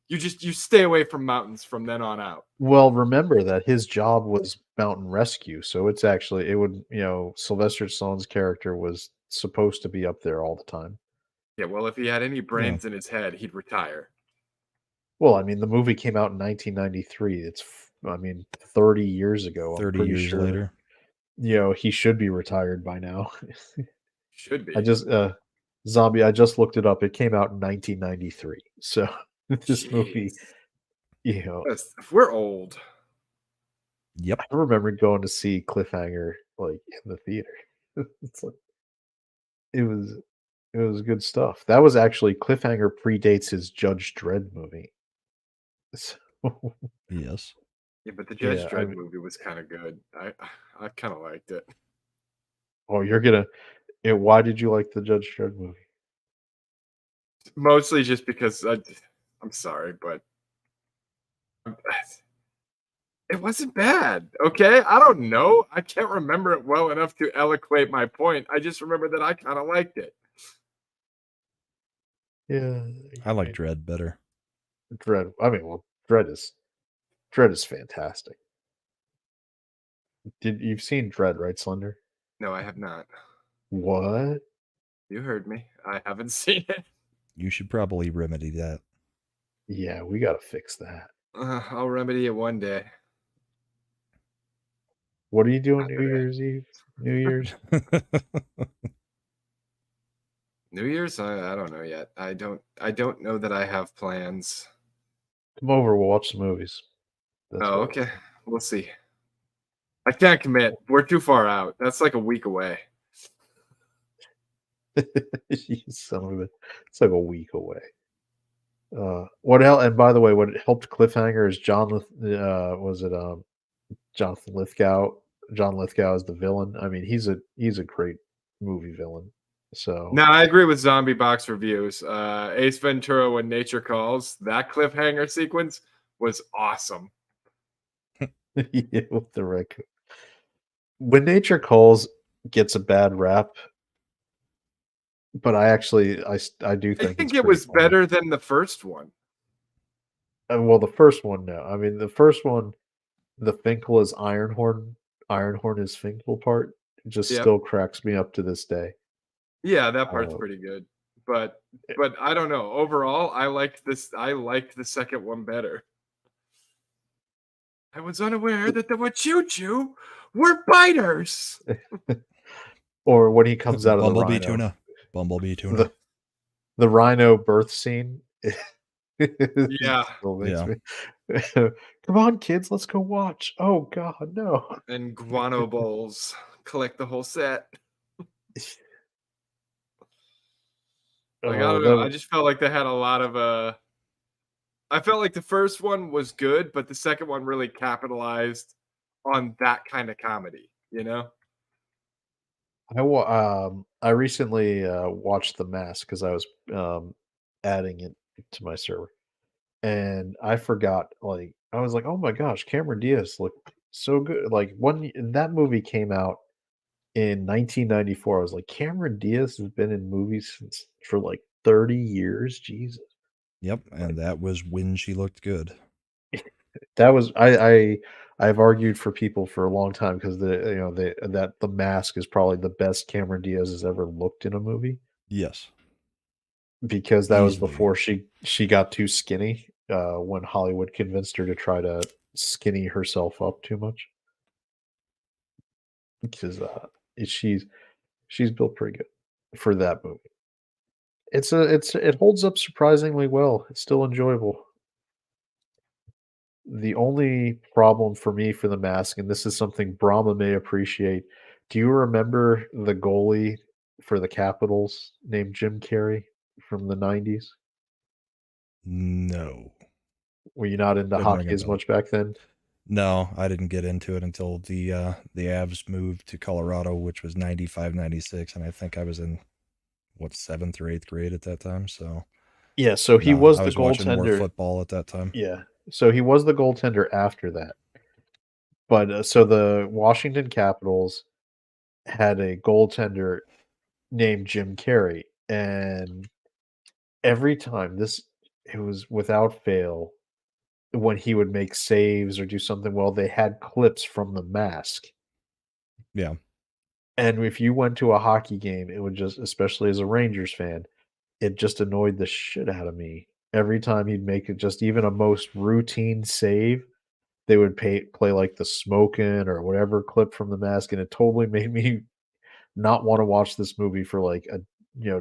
You stay away from mountains from then on out. Well, remember that his job was mountain rescue, so it's actually it would Sylvester Stallone's character was supposed to be up there all the time. Yeah, well, if he had any brains in his head, he'd retire. Well, I mean, the movie came out in 1993. I mean, 30 years ago. I'm 30 pretty years sure, later. he should be retired by now. Should be. I just Zombie, I just looked it up. It came out in 1993. So this movie, Jeez. We're old. Yep. I remember going to see Cliffhanger like in the theater. It's like it was good stuff. That was actually Cliffhanger predates his Judge Dredd movie. So, Yes. Yeah, but the Judge Yeah, I Dredd mean- movie was kind of good. I kind of liked it. oh, why did you like the Judge Dredd movie? Mostly just because I'm sorry, but it wasn't bad. Okay, I don't know. I can't remember it well enough to eloquate my point. I just remember that I kind of liked it. Yeah, I like Dread better. Dredd. I mean, well, Dredd is fantastic. You've seen Dredd, right, Slender? No, I have not. What? You heard me. I haven't seen it. You should probably remedy that. Yeah, we gotta fix that. I'll remedy it one day. What are you doing Not New today. Year's Eve? New Year's? New Year's? I don't know yet. I don't know that I have plans. Come over, we'll watch some movies. That's Oh, what- okay. We'll see. I can't commit. We're too far out. That's like a week away. You son of a, it's like a week away. What else? And by the way, what helped Cliffhanger is Jonathan Lithgow? John Lithgow is the villain. I mean, he's a great movie villain. So No, I agree with Zombie Box Reviews. Ace Ventura: When Nature Calls. That cliffhanger sequence was awesome. yeah, with the raccoon. When Nature Calls gets a bad rap, but I do I think think it's it pretty was funny. better than the first one. Well, the first one, no. I mean, the first one, the Finkel is Ironhorn is Finkel part. It just Yep. still cracks me up to this day. Yeah, that part's Oh. pretty good. But I don't know. Overall, I liked the second one better. I was unaware that the Wachuchu were biters. Or when he comes out of the Bumblebee rhino. tuna. Bumblebee tuna. The rhino birth scene. Yeah. Still makes me- Come on, kids, let's go watch. Oh God, no. And guano bowls. Collect the whole set. Like, I don't know. I just felt like they had a lot of I felt like the first one was good, but the second one really capitalized on that kind of comedy, you know? I recently watched The Mask because I was adding it to my server, and I forgot. Like, I was like, "Oh my gosh, Cameron Diaz looked so good!" Like when that movie came out in 1994, I was like, "Cameron Diaz has been in movies for like 30 years." Jesus, Yep, and that was when she looked good. that was I've argued for people for a long time because that The Mask is probably the best Cameron Diaz has ever looked in a movie. Yes. Because that was Easily. before she got too skinny, when Hollywood convinced her to try to skinny herself up too much. Because she's built pretty good for that movie. It holds up surprisingly well. It's still enjoyable. The only problem for me for The Mask, and this is something Brahma may appreciate. Do you remember the goalie for the Capitals named Jim Carrey from the 90s? No. Were you not into Didn't ring hockey a as bell. much back then? No, I didn't get into it until the Avs moved to Colorado, which was 95, 96, and I think I was in what 7th or 8th grade at that time. So Yeah, so he no, was I the was watching more goaltender. football at that time. Yeah, so he was the goaltender after that. But so the Washington Capitals had a goaltender named Jim Carrey, and every time it was without fail when he would make saves or do something well, they had clips from The Mask. Yeah. And if you went to a hockey game, it would just, especially as a Rangers fan, it just annoyed the shit out of me. Every time he'd make it just even a most routine save, they would play like the smoking or whatever clip from The Mask, and it totally made me not want to watch this movie for like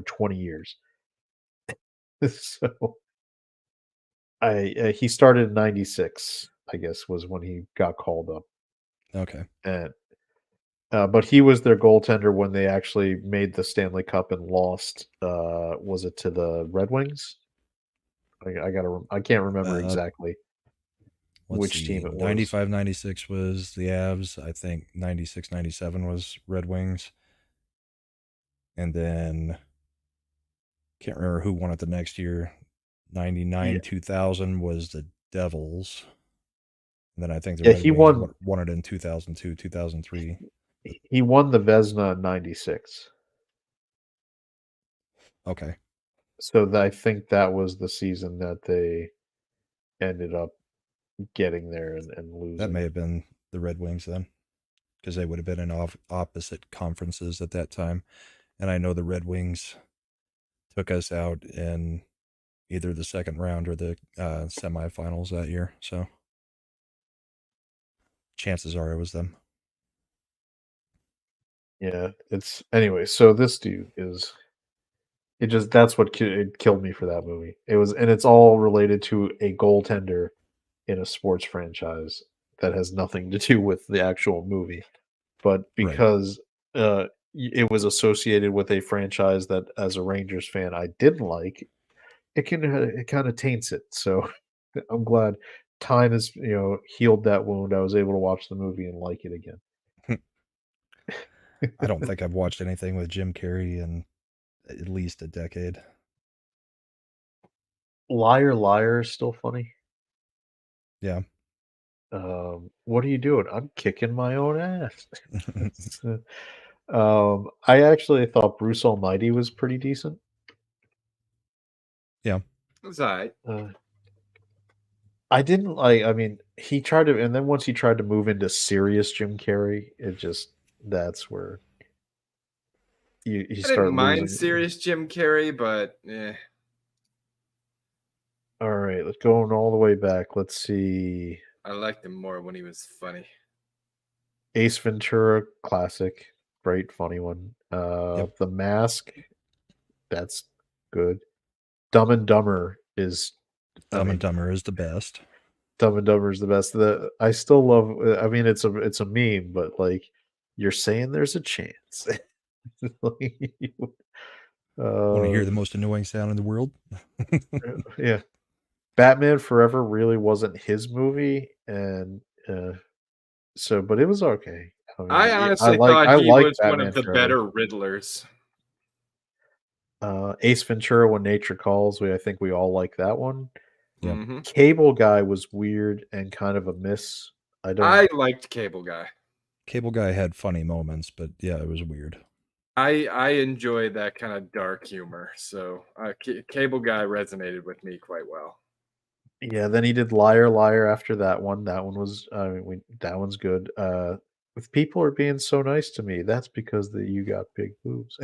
20 years. So he started in 96, I guess, was when he got called up. Okay. And but he was their goaltender when they actually made the Stanley Cup and lost. Was it to the Red Wings? I can't remember exactly Let's which see. team it was. 95, 96 was the Avs. I think 96, 97 was Red Wings. And then can't remember who won it the next year. 99, 2000 was the Devils. And then I think the Yeah, Red he Wings won it in 2002, 2003. He won the Vezina in 96. Okay. So I think that was the season that they ended up getting there and losing. That may have been the Red Wings then, because they would have been in opposite conferences at that time. And I know the Red Wings took us out in either the second round or the semifinals that year. So chances are it was them. Yeah, it's anyway. So this dude is that's what it killed me for that movie. And it's all related to a goaltender in a sports franchise that has nothing to do with the actual movie, but because it was associated with a franchise that, as a Rangers fan, I didn't like. It kind of taints it. So I'm glad time has healed that wound. I was able to watch the movie and like it again. I don't think I've watched anything with Jim Carrey in at least a decade. Liar Liar is still funny. Yeah. What are you doing? I'm kicking my own ass. I actually thought Bruce Almighty was pretty decent. Yeah. It was all right. I didn't like. I mean, he tried to, and then once he tried to move into serious Jim Carrey, that's where you I start didn't mind losing. serious Jim Carrey, but All right, let's go all the way back. Let's see. I liked him more when he was funny. Ace Ventura, classic, great, funny one. The Mask, that's good. Dumb and Dumber is Dumb and Dumber is the best. Dumb and Dumber is the best. I still love. I mean, it's a meme, but like you're saying, there's a chance. Want to hear the most annoying sound in the world? Yeah, Batman Forever really wasn't his movie, and so, but it was okay. I mean, I honestly thought I he like was one Batman of the Forever. better Riddlers. Ace Ventura: When Nature Calls. I think we all like that one. Yeah. Mm-hmm. Cable Guy was weird and kind of a miss. I liked Cable Guy. Cable Guy had funny moments, but yeah, it was weird. I enjoyed that kind of dark humor, so Cable Guy resonated with me quite well. Yeah, then he did Liar Liar after that one. That one was that one's good. If people are being so nice to me, that's because you got big boobs.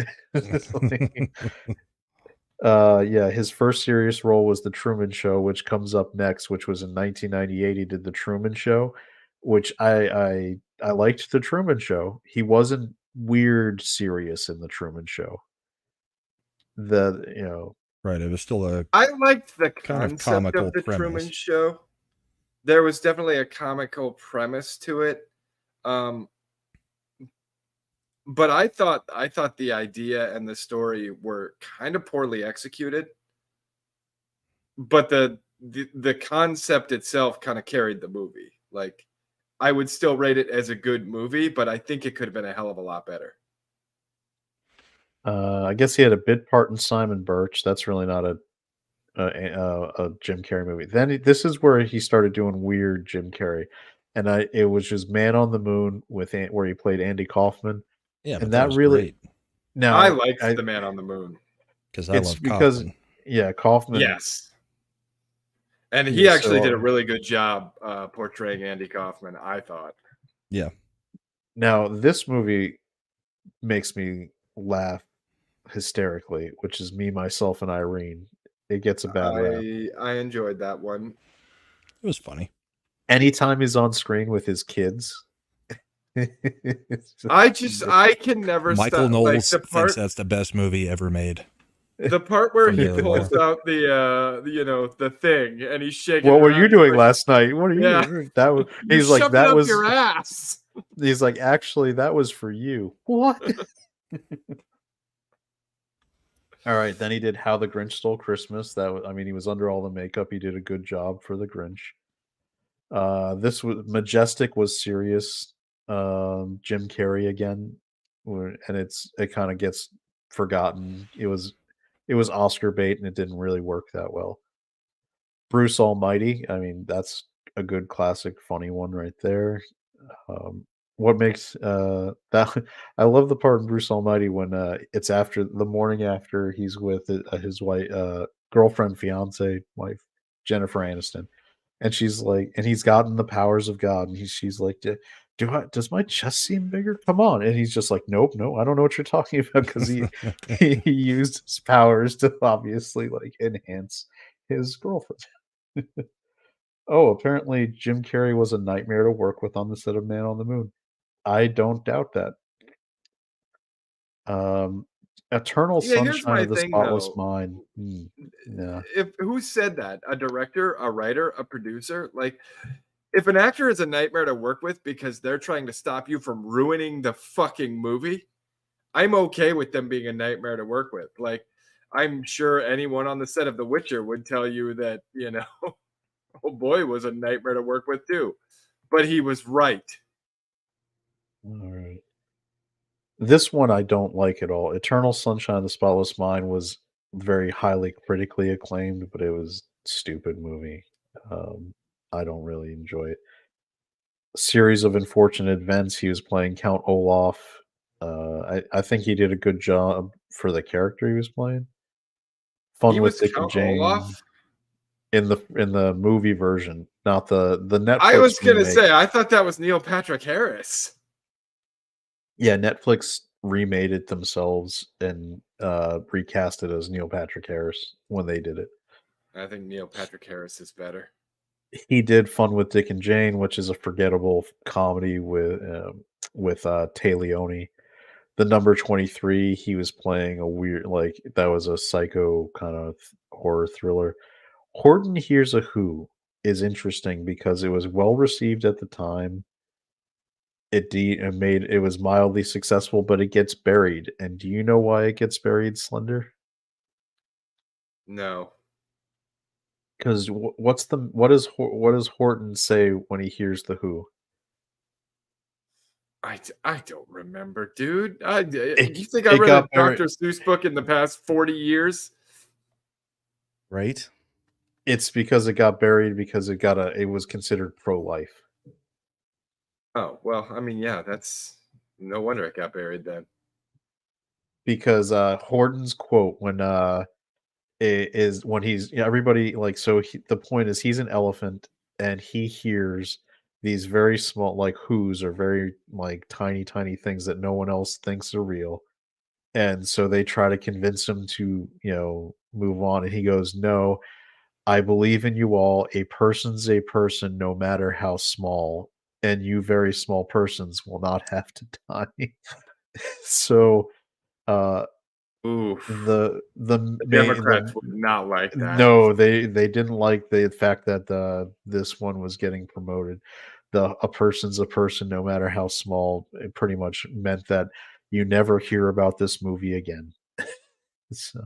Yeah, his first serious role was The Truman Show, which comes up next, which was in 1998. He did The Truman Show, which I liked The Truman Show. He wasn't weird serious in The Truman Show. Right, it was still I liked the kind of concept comical of the premise. Truman Show. There was definitely a comical premise to it. But I thought the idea and the story were kind of poorly executed. But the the concept itself kind of carried the movie. Like, I would still rate it as a good movie, but I think it could have been a hell of a lot better. I guess he had a bit part in Simon Birch. That's really not a Jim Carrey movie. Then this is where he started doing weird Jim Carrey, and it was just Man on the Moon with where he played Andy Kaufman. Yeah, but And that that was really great now I liked The Man on the Moon. because I it's love because Kaufman. yeah, Kaufman. Yes. And he Yeah, actually so, did a really good job portraying Andy Kaufman, I thought. Yeah, Now this movie makes me laugh hysterically, which is Me, Myself, and Irene. It gets a bad rap. I enjoyed that one. it was funny. Anytime he's on screen with his kids, it's just- I can never Michael stop. Knowles Like, thinks that's the best movie ever made. the part where From he Daily pulls Wire. out the thing and he's shaking. what it were around, you he's doing like, last night? What are you Yeah. doing? That was "You he's like shoved it that up was your ass." he's like actually that was for you. What? All right, then he did How the Grinch Stole Christmas. I mean, he was under all the makeup. He did a good job for the Grinch. This was Majestic was serious. Jim Carrey again, and it kind of gets forgotten. It was Oscar bait, and it didn't really work that well. Bruce Almighty. I mean, that's a good classic, funny one right there. What makes that I love the part in Bruce Almighty when it's after the morning after he's with his wife, girlfriend, fiance, wife, Jennifer Aniston, and she's like, and he's gotten the powers of God, and she's like, does my chest seem bigger? Come on, and he's just like, nope, no, I don't know what you're talking about because he used his powers to obviously like enhance his girlfriend. Oh, apparently Jim Carrey was a nightmare to work with on the set of Man on the Moon. I don't doubt that. Eternal Yeah, here's Sunshine my of the thing, Spotless though. Mind. Yeah. If who said that? A director, a writer, a producer? Like, if an actor is a nightmare to work with because they're trying to stop you from ruining the fucking movie, I'm okay with them being a nightmare to work with. Like, I'm sure anyone on the set of The Witcher would tell you that, oh boy, was a nightmare to work with too. But he was right. All right. This one I don't like at all. Eternal Sunshine of the Spotless Mind was very highly critically acclaimed, but it was a stupid movie. I don't really enjoy it. Series of Unfortunate Events. He was playing Count Olaf. I think he did a good job for the character he was playing. Fun He with was Dick and Count Jane Olaf. in the movie version, not the Netflix. I was gonna remake. say, I thought that was Neil Patrick Harris. Yeah, Netflix remade it themselves and recast it as Neil Patrick Harris when they did it. I think Neil Patrick Harris is better. He did Fun with Dick and Jane, which is a forgettable comedy with Tay Leone. The Number 23, he was playing a weird, like, that was a psycho kind of horror thriller. Horton Hears a Who is interesting because it was well received at the time. It was mildly successful, but it gets buried. And do you know why it gets buried, Slender? No. Because what does Horton say when he hears the Who? I don't remember, dude. You think I it read a got buried- Dr. Seuss book in the past 40 years? Right? It's because it got buried because it was considered pro-life. Oh, well, I mean, yeah, that's no wonder it got buried then. Because Horton's quote is when he's everybody like the point is he's an elephant and he hears these very small like who's or very like tiny things that no one else thinks are real, and so they try to convince him to move on, and he goes, no, I believe in you all. A person's a person no matter how small, and you very small persons will not have to die. So Oof. the Democrats would not like that. No, they didn't like the fact that this one was getting promoted. A person's a person no matter how small. It pretty much meant that you never hear about this movie again. So,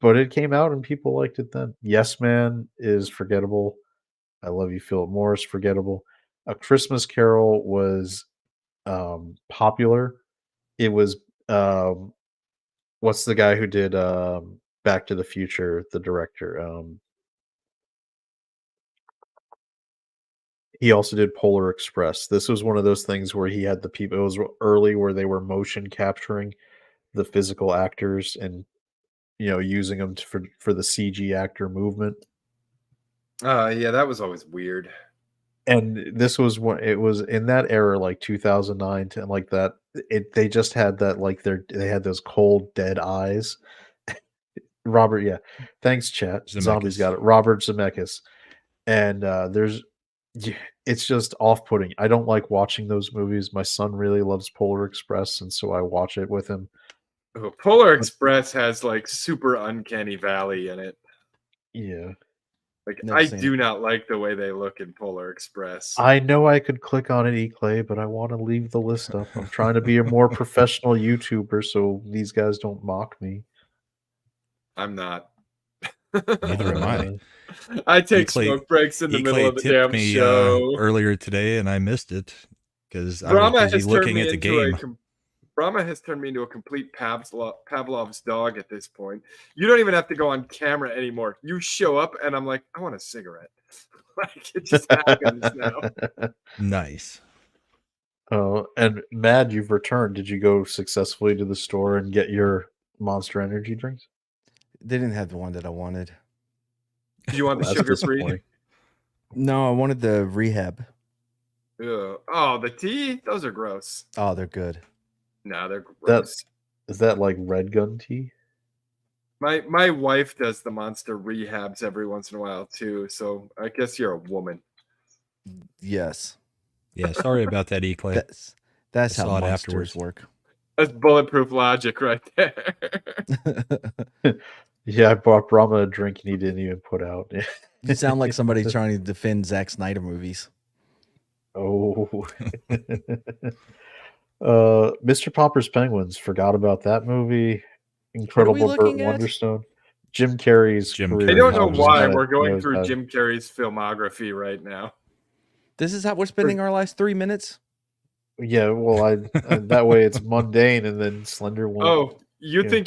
but it came out and people liked it then. Yes Man is forgettable. I Love You, Philip Morris, forgettable. A Christmas Carol was popular. It was what's the guy who did Back to the Future, the director? He also did Polar Express. This was one of those things where he had the people. It was early where they were motion capturing the physical actors and using them for the CG actor movement. Yeah, that was always weird. And this was when it was in that era, like 2009 to like that. They just had that like they had those cold dead eyes. Robert, yeah, thanks, chat. Zombies Zemeckis. got it. Robert Zemeckis, and yeah, it's just off-putting. I don't like watching those movies. My son really loves Polar Express, and so I watch it with him. Oh, Polar Express has like super uncanny valley in it. Yeah. Like Never I seen do it. not like the way they look in Polar Express. I know I could click on it, Clay, but I want to leave the list up. I'm trying to be a more professional YouTuber so these guys don't mock me. I'm not. Neither am I. I take Clay- smoke breaks in the middle Clay of the tipped damn me show. earlier today, and I missed it because I was Brahma busy has turned looking me at the into game. Brahma has turned me into a complete Pavlov's dog at this point. You don't even have to go on camera anymore. You show up, and I'm like, I want a cigarette. Like it just happens now. Nice. Oh, and Mad, you've returned. Did you go successfully to the store and get your Monster Energy drinks? They didn't have the one that I wanted. Do you want the That's sugar free? disappointing. No, I wanted the rehab. Oh, the tea? Those are gross. Oh, they're good. No, they're gross. Is that like Red Gun tea? My wife does the monster rehabs every once in a while too, so I guess you're a woman. Yes. Yeah, sorry about that, Clay. That's I how saw it monsters afterwards. work. That's bulletproof logic right there. Yeah, I bought Brahma a drink and he didn't even put out. You sound like somebody trying to defend Zack Snyder movies. Oh. Mr. Popper's Penguins. Forgot about that movie. Incredible Burt looking at? Wonderstone. Jim Carrey's Jim career. I don't know was why kinda we're going nose through dive. Jim Carrey's filmography right now. This is how we're spending our last 3 minutes. Yeah, well, that way it's mundane, and then Slender won't. Oh, you Yeah. think